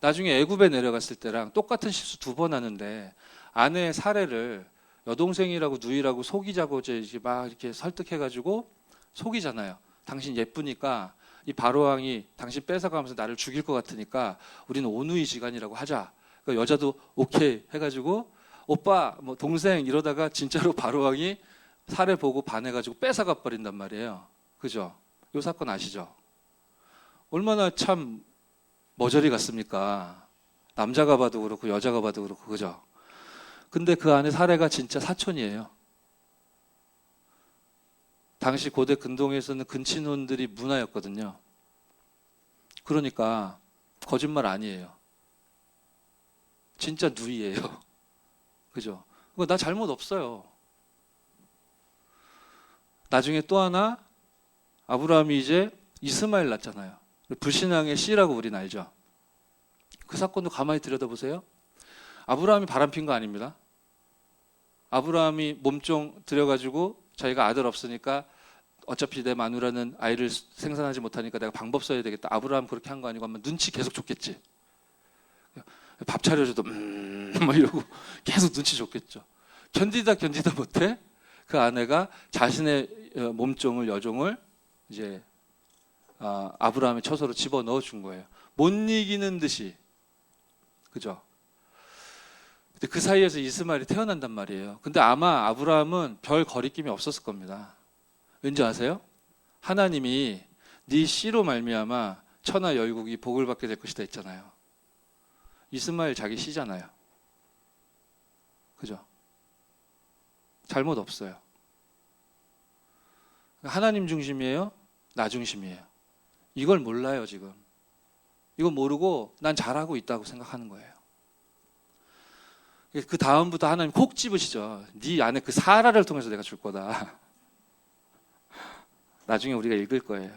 나중에 애굽에 내려갔을 때랑 똑같은 실수 2번 하는데 아내의 사례를 여동생이라고 누이라고 속이자고 이제 막 이렇게 설득해가지고 속이잖아요. 당신 예쁘니까 이 바로왕이 당신 뺏어가면서 나를 죽일 것 같으니까 우리는 오누이지간이라고 하자. 그러니까 여자도 오케이 해가지고 오빠 뭐 동생 이러다가 진짜로 바로왕이 사례 보고 반해가지고 뺏어가 버린단 말이에요. 그죠? 이 사건 아시죠? 얼마나 참 머저리 같습니까? 남자가 봐도 그렇고 여자가 봐도 그렇고, 그죠? 근데 그 안에 사례가 진짜 사촌이에요. 당시 고대 근동에서는 근친혼들이 문화였거든요. 그러니까 거짓말 아니에요. 진짜 누이예요. 그죠? 나 잘못 없어요. 나중에 또 하나 아브라함이 이제 이스마엘 낳잖아요. 불신앙의 씨라고 우리는 알죠. 그 사건도 가만히 들여다보세요. 아브라함이 바람핀 거 아닙니다. 아브라함이 몸종 들여가지고 자기가 아들 없으니까 어차피 내 마누라는 아이를 생산하지 못하니까 내가 방법 써야 되겠다. 아브라함 그렇게 한 거 아니고 아마 눈치 계속 줬겠지. 밥 차려줘도 뭐 이러고 계속 눈치 줬겠죠. 견디다 못해 그 아내가 자신의 몸종을, 여종을 이제 아브라함의 처소로 집어넣어 준 거예요. 못 이기는 듯이. 그죠? 근데 그 사이에서 이스마엘이 태어난단 말이에요. 근데 아마 아브라함은 별 거리낌이 없었을 겁니다. 왠지 아세요? 하나님이 네 씨로 말미암아 천하 열국이 복을 받게 될 것이다 했잖아요. 이스마엘 자기 씨잖아요. 그죠? 잘못 없어요. 하나님 중심이에요? 나 중심이에요? 이걸 몰라요, 지금. 이거 모르고 난 잘하고 있다고 생각하는 거예요. 그 다음부터 하나님 콕 집으시죠. 네 안에 그 사라를 통해서 내가 줄 거다. 나중에 우리가 읽을 거예요.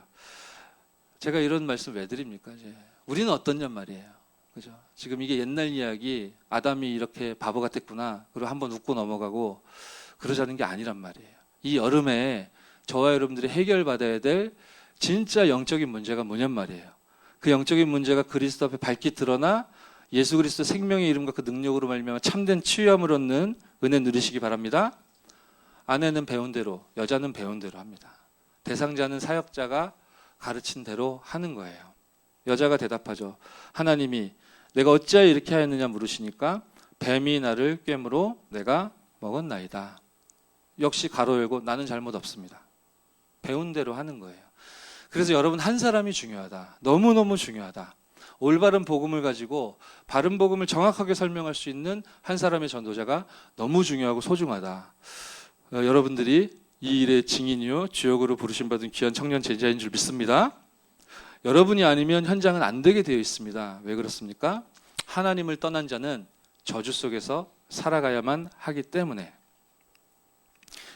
제가 이런 말씀 왜 드립니까? 이제 우리는 어떠냔 말이에요. 그죠? 지금 이게 옛날 이야기, 아담이 이렇게 바보 같았구나. 그리고 한번 웃고 넘어가고 그러자는 게 아니란 말이에요. 이 여름에 저와 여러분들이 해결받아야 될 진짜 영적인 문제가 뭐냔 말이에요. 그 영적인 문제가 그리스도 앞에 밝게 드러나 예수 그리스도 생명의 이름과 그 능력으로 말미암아 참된 치유함을 얻는 은혜 누리시기 바랍니다. 아내는 배운 대로, 여자는 배운 대로 합니다. 대상자는 사역자가 가르친 대로 하는 거예요. 여자가 대답하죠. 하나님이 내가 어찌하여 이렇게 하였느냐 물으시니까 뱀이 나를 꿰므로 내가 먹었나이다. 역시 가로 열고 나는 잘못 없습니다. 배운 대로 하는 거예요. 그래서 여러분 한 사람이 중요하다. 너무너무 중요하다. 올바른 복음을 가지고 바른 복음을 정확하게 설명할 수 있는 한 사람의 전도자가 너무 중요하고 소중하다. 여러분들이 이 일의 증인이요 주역으로 부르심받은 귀한 청년 제자인 줄 믿습니다. 여러분이 아니면 현장은 안 되게 되어 있습니다. 왜 그렇습니까? 하나님을 떠난 자는 저주 속에서 살아가야만 하기 때문에.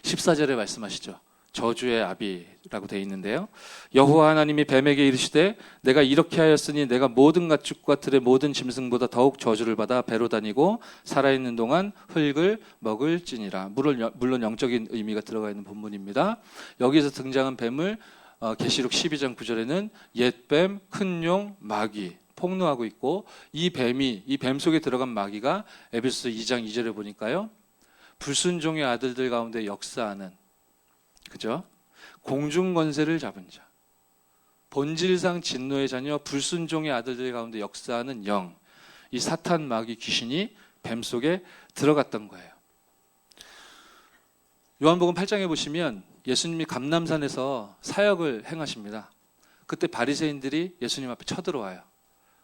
14절에 말씀하시죠. 저주의 아비라고 되어 있는데요. 여호와 하나님이 뱀에게 이르시되 내가 이렇게 하였으니 내가 모든 가축과 들의 모든 짐승보다 더욱 저주를 받아 배로 다니고 살아있는 동안 흙을 먹을지니라. 물론 영적인 의미가 들어가 있는 본문입니다. 여기서 등장한 뱀을 계시록 12장 9절에는 옛뱀, 큰 용, 마귀 폭로하고 있고 이 뱀 속에 들어간 마귀가 에베소서 2장 2절에 보니까요. 불순종의 아들들 가운데 역사하는 그죠? 공중 권세를 잡은 자, 본질상 진노의 자녀, 불순종의 아들들 가운데 역사하는 영, 이 사탄 마귀 귀신이 뱀 속에 들어갔던 거예요. 요한복음 8장에 보시면 예수님이 감람산에서 사역을 행하십니다. 그때 바리새인들이 예수님 앞에 쳐들어와요.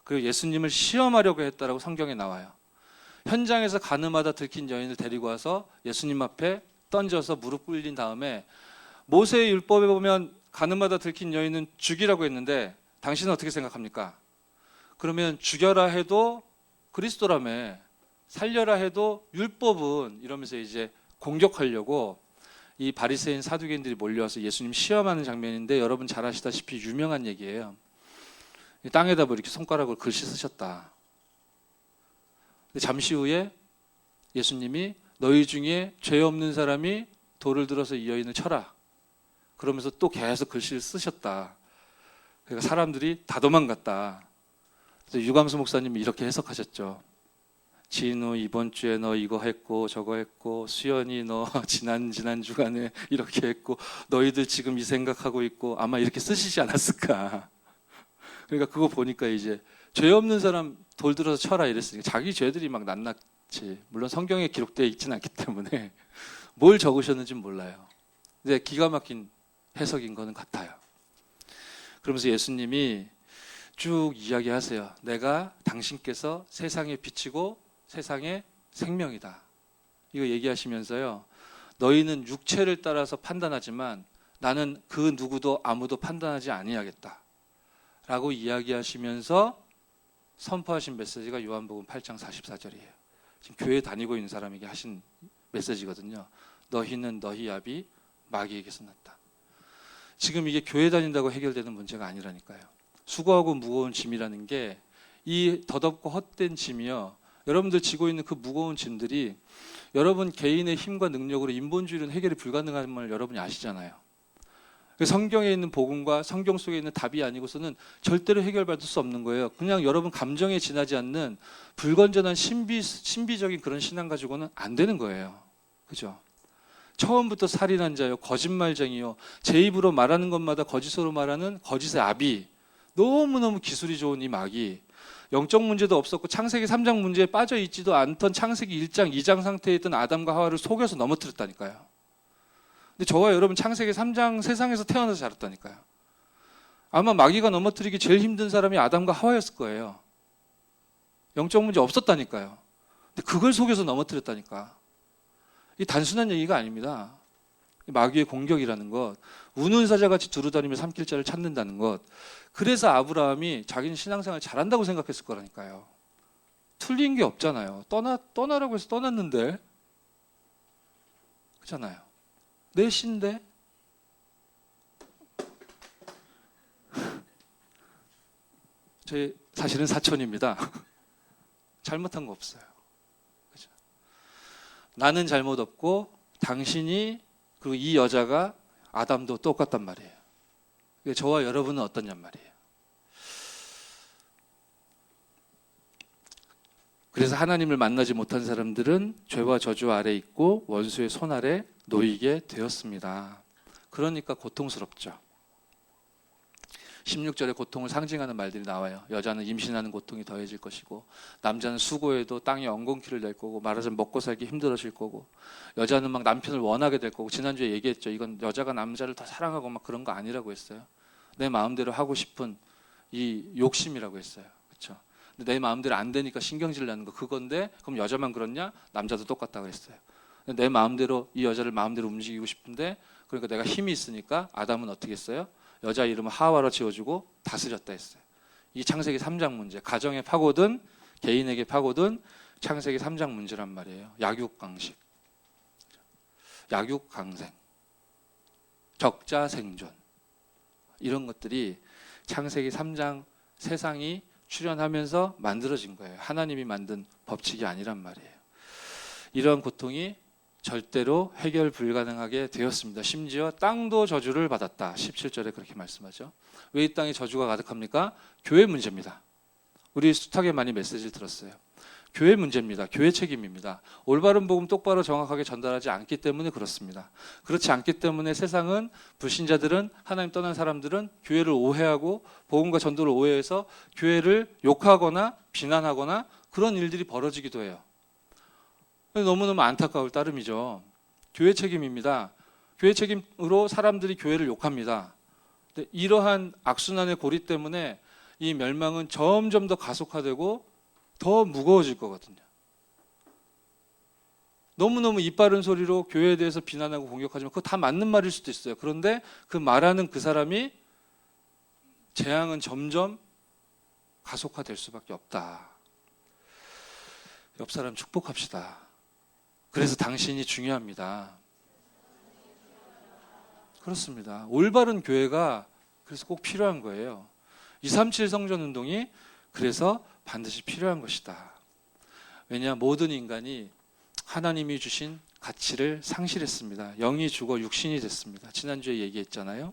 그리고 예수님을 시험하려고 했다라고 성경에 나와요. 현장에서 가늠하다 들킨 여인을 데리고 와서 예수님 앞에 던져서 무릎 꿇린 다음에 모세의 율법에 보면 가늠하다 들킨 여인은 죽이라고 했는데 당신은 어떻게 생각합니까? 그러면 죽여라 해도 그리스도라며 살려라 해도 율법은 이러면서 이제 공격하려고 이 바리새인 사두개인들이 몰려와서 예수님 시험하는 장면인데 여러분 잘 아시다시피 유명한 얘기예요. 땅에다 뭐 이렇게 손가락으로 글씨 쓰셨다. 근데 잠시 후에 예수님이 너희 중에 죄 없는 사람이 돌을 들어서 이 여인을 쳐라. 그러면서 또 계속 글씨를 쓰셨다. 그러니까 사람들이 다 도망갔다. 그래서 유광수 목사님이 이렇게 해석하셨죠. 진우 이번 주에 너 이거 했고 저거 했고 수연이 너 지난 주간에 이렇게 했고 너희들 지금 이 생각하고 있고 아마 이렇게 쓰시지 않았을까. 그러니까 그거 보니까 이제 죄 없는 사람 돌 들어서 쳐라 이랬으니까 자기 죄들이 막 낱낱이 물론 성경에 기록되어 있지는 않기 때문에 뭘 적으셨는지는 몰라요. 근데 기가 막힌 해석인 거는 같아요. 그러면서 예수님이 쭉 이야기하세요. 내가 당신께서 세상에 비치고 세상의 생명이다. 이거 얘기하시면서요. 너희는 육체를 따라서 판단하지만 나는 그 누구도 아무도 판단하지 아니하겠다. 라고 이야기하시면서 선포하신 메시지가 요한복음 8장 44절이에요. 지금 교회 다니고 있는 사람에게 하신 메시지거든요. 너희는 너희 아비 마귀에게서 났다. 지금 이게 교회 다닌다고 해결되는 문제가 아니라니까요. 수고하고 무거운 짐이라는 게 이 더덥고 헛된 짐이요. 여러분들 지고 있는 그 무거운 짐들이 여러분 개인의 힘과 능력으로 인본주의로는 해결이 불가능함을 여러분이 아시잖아요. 성경에 있는 복음과 성경 속에 있는 답이 아니고서는 절대로 해결받을 수 없는 거예요. 그냥 여러분 감정에 지나지 않는 불건전한 신비적인 그런 신앙 가지고는 안 되는 거예요. 그죠? 처음부터 살인한 자요, 거짓말쟁이요, 제 입으로 말하는 것마다 거짓으로 말하는 거짓의 아비, 너무너무 기술이 좋은 이 마귀, 영적 문제도 없었고 창세기 3장 문제에 빠져 있지도 않던 창세기 1장, 2장 상태에 있던 아담과 하와를 속여서 넘어뜨렸다니까요. 근데 저와 여러분 창세기 3장 세상에서 태어나서 자랐다니까요. 아마 마귀가 넘어뜨리기 제일 힘든 사람이 아담과 하와였을 거예요. 영적 문제 없었다니까요. 근데 그걸 속여서 넘어뜨렸다니까. 이 단순한 얘기가 아닙니다. 마귀의 공격이라는 것, 우는 사자같이 두루다니며 삼킬 자를 찾는다는 것. 그래서 아브라함이 자기는 신앙생활 잘한다고 생각했을 거라니까요. 틀린 게 없잖아요. 떠나라고 해서 떠났는데, 그렇잖아요. 내 신데 제 사실은 사촌입니다. 잘못한 거 없어요. 그죠? 나는 잘못 없고 당신이 그리고 이 여자가 아담도 똑같단 말이에요. 저와 여러분은 어떠냔 말이에요. 그래서 하나님을 만나지 못한 사람들은 죄와 저주 아래 있고 원수의 손 아래 놓이게 되었습니다. 그러니까 고통스럽죠. 16절에 고통을 상징하는 말들이 나와요. 여자는 임신하는 고통이 더해질 것이고, 남자는 수고해도 땅에 엉겅퀴를 낼 거고, 말하자면 먹고 살기 힘들어질 거고, 여자는 막 남편을 원하게 될 거고. 지난주에 얘기했죠. 이건 여자가 남자를 더 사랑하고 막 그런 거 아니라고 했어요. 내 마음대로 하고 싶은 이 욕심이라고 했어요. 그렇죠? 근데 내 마음대로 안 되니까 신경질 나는 거 그건데, 그럼 여자만 그렇냐? 남자도 똑같다고 했어요. 내 마음대로 이 여자를 마음대로 움직이고 싶은데, 그러니까 내가 힘이 있으니까 아담은 어떻게 했어요? 여자 이름을 하와로 지어주고 다스렸다 했어요. 이 창세기 3장 문제, 가정에 파고든 개인에게 파고든 창세기 3장 문제란 말이에요. 약육강식, 약육강생, 적자생존, 이런 것들이 창세기 3장 세상이 출현하면서 만들어진 거예요. 하나님이 만든 법칙이 아니란 말이에요. 이런 고통이 절대로 해결 불가능하게 되었습니다. 심지어 땅도 저주를 받았다. 17절에 그렇게 말씀하죠. 왜 이 땅에 저주가 가득합니까? 교회 문제입니다. 우리 숱하게 많이 메시지를 들었어요. 교회 문제입니다. 교회 책임입니다. 올바른 복음 똑바로 정확하게 전달하지 않기 때문에 그렇습니다. 그렇지 않기 때문에 세상은, 불신자들은, 하나님 떠난 사람들은 교회를 오해하고 복음과 전도를 오해해서 교회를 욕하거나 비난하거나 그런 일들이 벌어지기도 해요. 너무너무 안타까울 따름이죠. 교회 책임입니다. 교회 책임으로 사람들이 교회를 욕합니다. 근데 이러한 악순환의 고리 때문에 이 멸망은 점점 더 가속화되고 더 무거워질 거거든요. 너무너무 이빠른 소리로 교회에 대해서 비난하고 공격하지만 그거 다 맞는 말일 수도 있어요. 그런데 그 말하는 그 사람이 재앙은 점점 가속화될 수밖에 없다. 옆 사람 축복합시다. 그래서 당신이 중요합니다. 그렇습니다. 올바른 교회가 그래서 꼭 필요한 거예요. 237 성전운동이 그래서 반드시 필요한 것이다. 왜냐, 모든 인간이 하나님이 주신 가치를 상실했습니다. 영이 죽어 육신이 됐습니다. 지난주에 얘기했잖아요.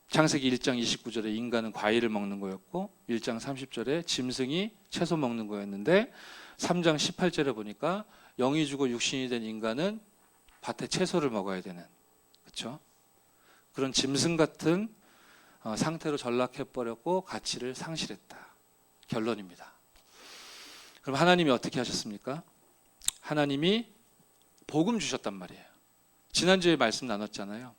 창세기 1장 29절에 인간은 과일을 먹는 거였고, 1장 30절에 짐승이 채소 먹는 거였는데, 3장 18절에 보니까 영이 죽어 육신이 된 인간은 밭에 채소를 먹어야 되는, 그렇죠? 그런 짐승 같은 상태로 전락해버렸고 가치를 상실했다. 결론입니다. 그럼 하나님이 어떻게 하셨습니까? 하나님이 복음 주셨단 말이에요. 지난주에 말씀 나눴잖아요.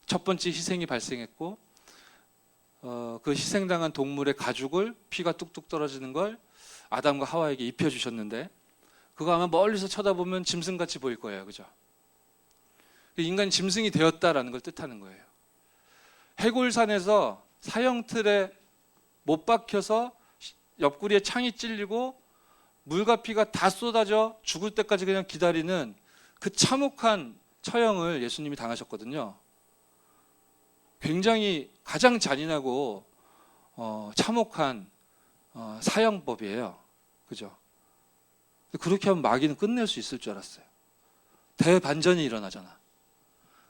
첫 번째 희생이 발생했고, 그 희생당한 동물의 가죽을, 피가 뚝뚝 떨어지는 걸 아담과 하와에게 입혀주셨는데, 그거 아마 멀리서 쳐다보면 짐승같이 보일 거예요. 그죠? 인간이 짐승이 되었다라는 걸 뜻하는 거예요. 해골산에서 사형틀에 못 박혀서 옆구리에 창이 찔리고 물과 피가 다 쏟아져 죽을 때까지 그냥 기다리는 그 참혹한 처형을 예수님이 당하셨거든요. 굉장히 가장 잔인하고 참혹한 사형법이에요. 그죠? 그렇게 하면 마귀는 끝낼 수 있을 줄 알았어요. 대반전이 일어나잖아.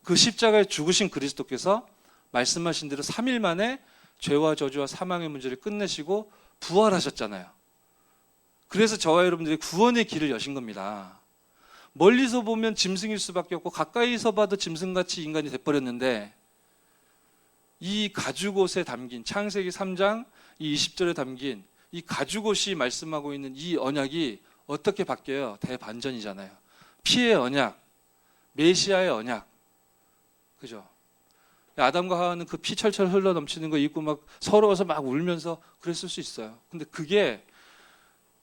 그 십자가에 죽으신 그리스도께서 말씀하신 대로 3일 만에 죄와 저주와 사망의 문제를 끝내시고 부활하셨잖아요. 그래서 저와 여러분들이 구원의 길을 여신 겁니다. 멀리서 보면 짐승일 수밖에 없고 가까이서 봐도 짐승같이 인간이 돼버렸는데, 이 가죽옷에 담긴 창세기 3장 이 20절에 담긴 이 가죽옷이 말씀하고 있는 이 언약이 어떻게 바뀌어요? 대반전이잖아요. 피의 언약, 메시아의 언약, 그죠? 아담과 하와는 그 피 철철 흘러 넘치는 거 입고 막 서러워서 막 울면서 그랬을 수 있어요. 근데 그게,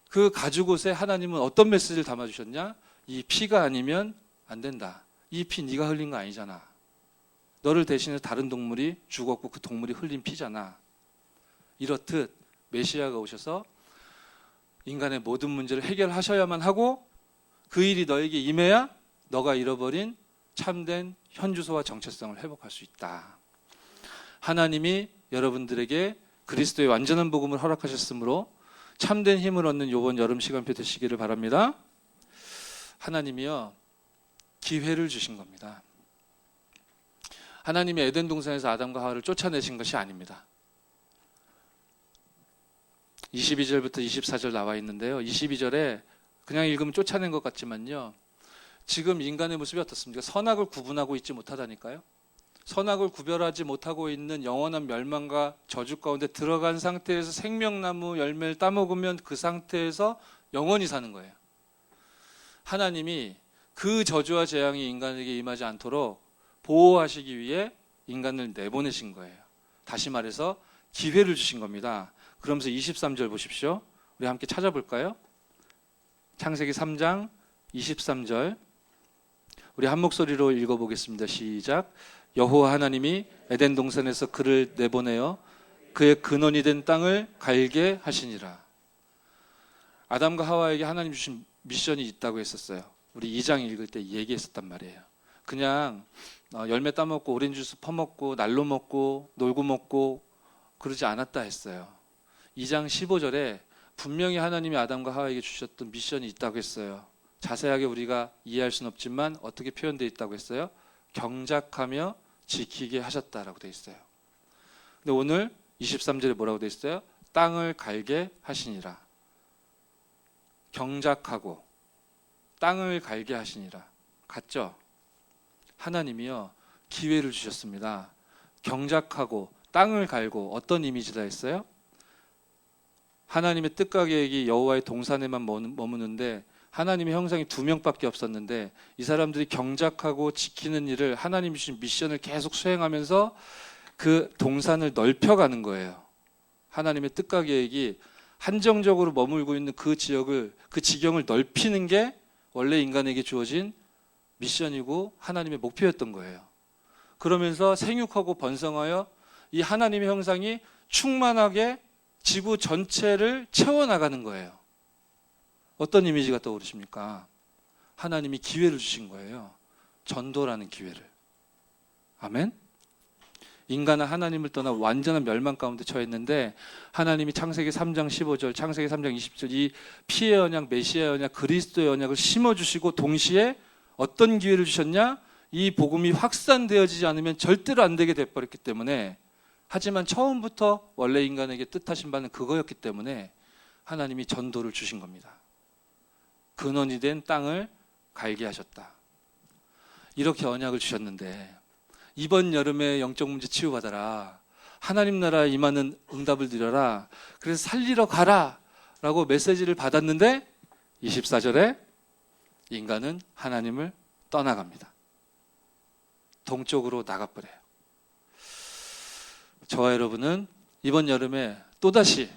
그 가죽옷에 하나님은 어떤 메시지를 담아주셨냐? 이 피가 아니면 안 된다. 이 피 네가 흘린 거 아니잖아. 너를 대신해 다른 동물이 죽었고 그 동물이 흘린 피잖아. 이렇듯 메시아가 오셔서 인간의 모든 문제를 해결하셔야만 하고, 그 일이 너에게 임해야 너가 잃어버린 참된 현주소와 정체성을 회복할 수 있다. 하나님이 여러분들에게 그리스도의 완전한 복음을 허락하셨으므로 참된 힘을 얻는 이번 여름 시간표 되시기를 바랍니다. 하나님이요, 기회를 주신 겁니다. 하나님이 에덴 동산에서 아담과 하와를 쫓아내신 것이 아닙니다. 22절부터 24절 나와 있는데요. 22절에 그냥 읽으면 쫓아낸 것 같지만요, 지금 인간의 모습이 어떻습니까? 선악을 구분하고 있지 못하다니까요. 선악을 구별하지 못하고 있는 영원한 멸망과 저주 가운데 들어간 상태에서 생명나무 열매를 따먹으면 그 상태에서 영원히 사는 거예요. 하나님이 그 저주와 재앙이 인간에게 임하지 않도록 보호하시기 위해 인간을 내보내신 거예요. 다시 말해서 기회를 주신 겁니다. 그러면서 23절 보십시오. 우리 함께 찾아볼까요? 창세기 3장 23절 우리 한 목소리로 읽어보겠습니다. 시작. 여호와 하나님이 에덴 동산에서 그를 내보내어 그의 근원이 된 땅을 갈게 하시니라. 아담과 하와에게 하나님 주신 미션이 있다고 했었어요. 우리 2장 읽을 때 얘기했었단 말이에요. 그냥 열매 따먹고 오렌지 주스 퍼먹고 날로 먹고 놀고 먹고 그러지 않았다 했어요. 2장 15절에 분명히 하나님이 아담과 하와에게 주셨던 미션이 있다고 했어요. 자세하게 우리가 이해할 수는 없지만 어떻게 표현되어 있다고 했어요? 경작하며 지키게 하셨다라고 되어 있어요. 근데 오늘 23절에 뭐라고 되어 있어요? 땅을 갈게 하시니라. 경작하고 땅을 갈게 하시니라. 같죠? 하나님이요, 기회를 주셨습니다. 경작하고 땅을 갈고 어떤 이미지다 했어요? 하나님의 뜻과 계획이 여호와의 동산에만 머무는데 하나님의 형상이 2명밖에 없었는데 이 사람들이 경작하고 지키는 일을 하나님이 주신 미션을 계속 수행하면서 그 동산을 넓혀가는 거예요. 하나님의 뜻과 계획이 한정적으로 머물고 있는 그 지경을 넓히는 게 원래 인간에게 주어진 미션이고 하나님의 목표였던 거예요. 그러면서 생육하고 번성하여 이 하나님의 형상이 충만하게 지구 전체를 채워나가는 거예요. 어떤 이미지가 떠오르십니까? 하나님이 기회를 주신 거예요. 전도라는 기회를. 아멘? 인간은 하나님을 떠나 완전한 멸망 가운데 처했는데 하나님이 창세기 3장 15절, 창세기 3장 20절 이 피의 언약, 메시아의 언약, 그리스도의 언약을 심어주시고 동시에 어떤 기회를 주셨냐? 이 복음이 확산되어지지 않으면 절대로 안 되게 돼버렸기 때문에, 하지만 처음부터 원래 인간에게 뜻하신 바는 그거였기 때문에 하나님이 전도를 주신 겁니다. 근원이 된 땅을 갈게 하셨다. 이렇게 언약을 주셨는데 이번 여름에 영적 문제 치유받아라, 하나님 나라에 임하는 응답을 드려라, 그래서 살리러 가라 라고 메시지를 받았는데 24절에 인간은 하나님을 떠나갑니다. 동쪽으로 나가버려요. 저와 여러분은 이번 여름에 또다시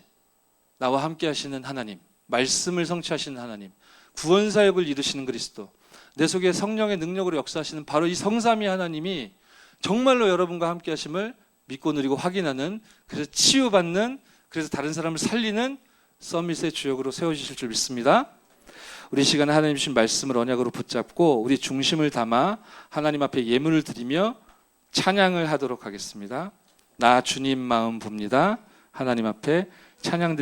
나와 함께 하시는 하나님, 말씀을 성취하시는 하나님, 구원사역을 이루시는 그리스도, 내 속에 성령의 능력으로 역사하시는 바로 이 성삼위 하나님이 정말로 여러분과 함께 하심을 믿고 누리고 확인하는, 그래서 치유받는, 그래서 다른 사람을 살리는 서밋의 주역으로 세워주실 줄 믿습니다. 우리 시간에 하나님 주신 말씀을 언약으로 붙잡고 우리 중심을 담아 하나님 앞에 예물을 드리며 찬양을 하도록 하겠습니다. 나 주님 마음 봅니다. 하나님 앞에 찬양 드리겠습니다.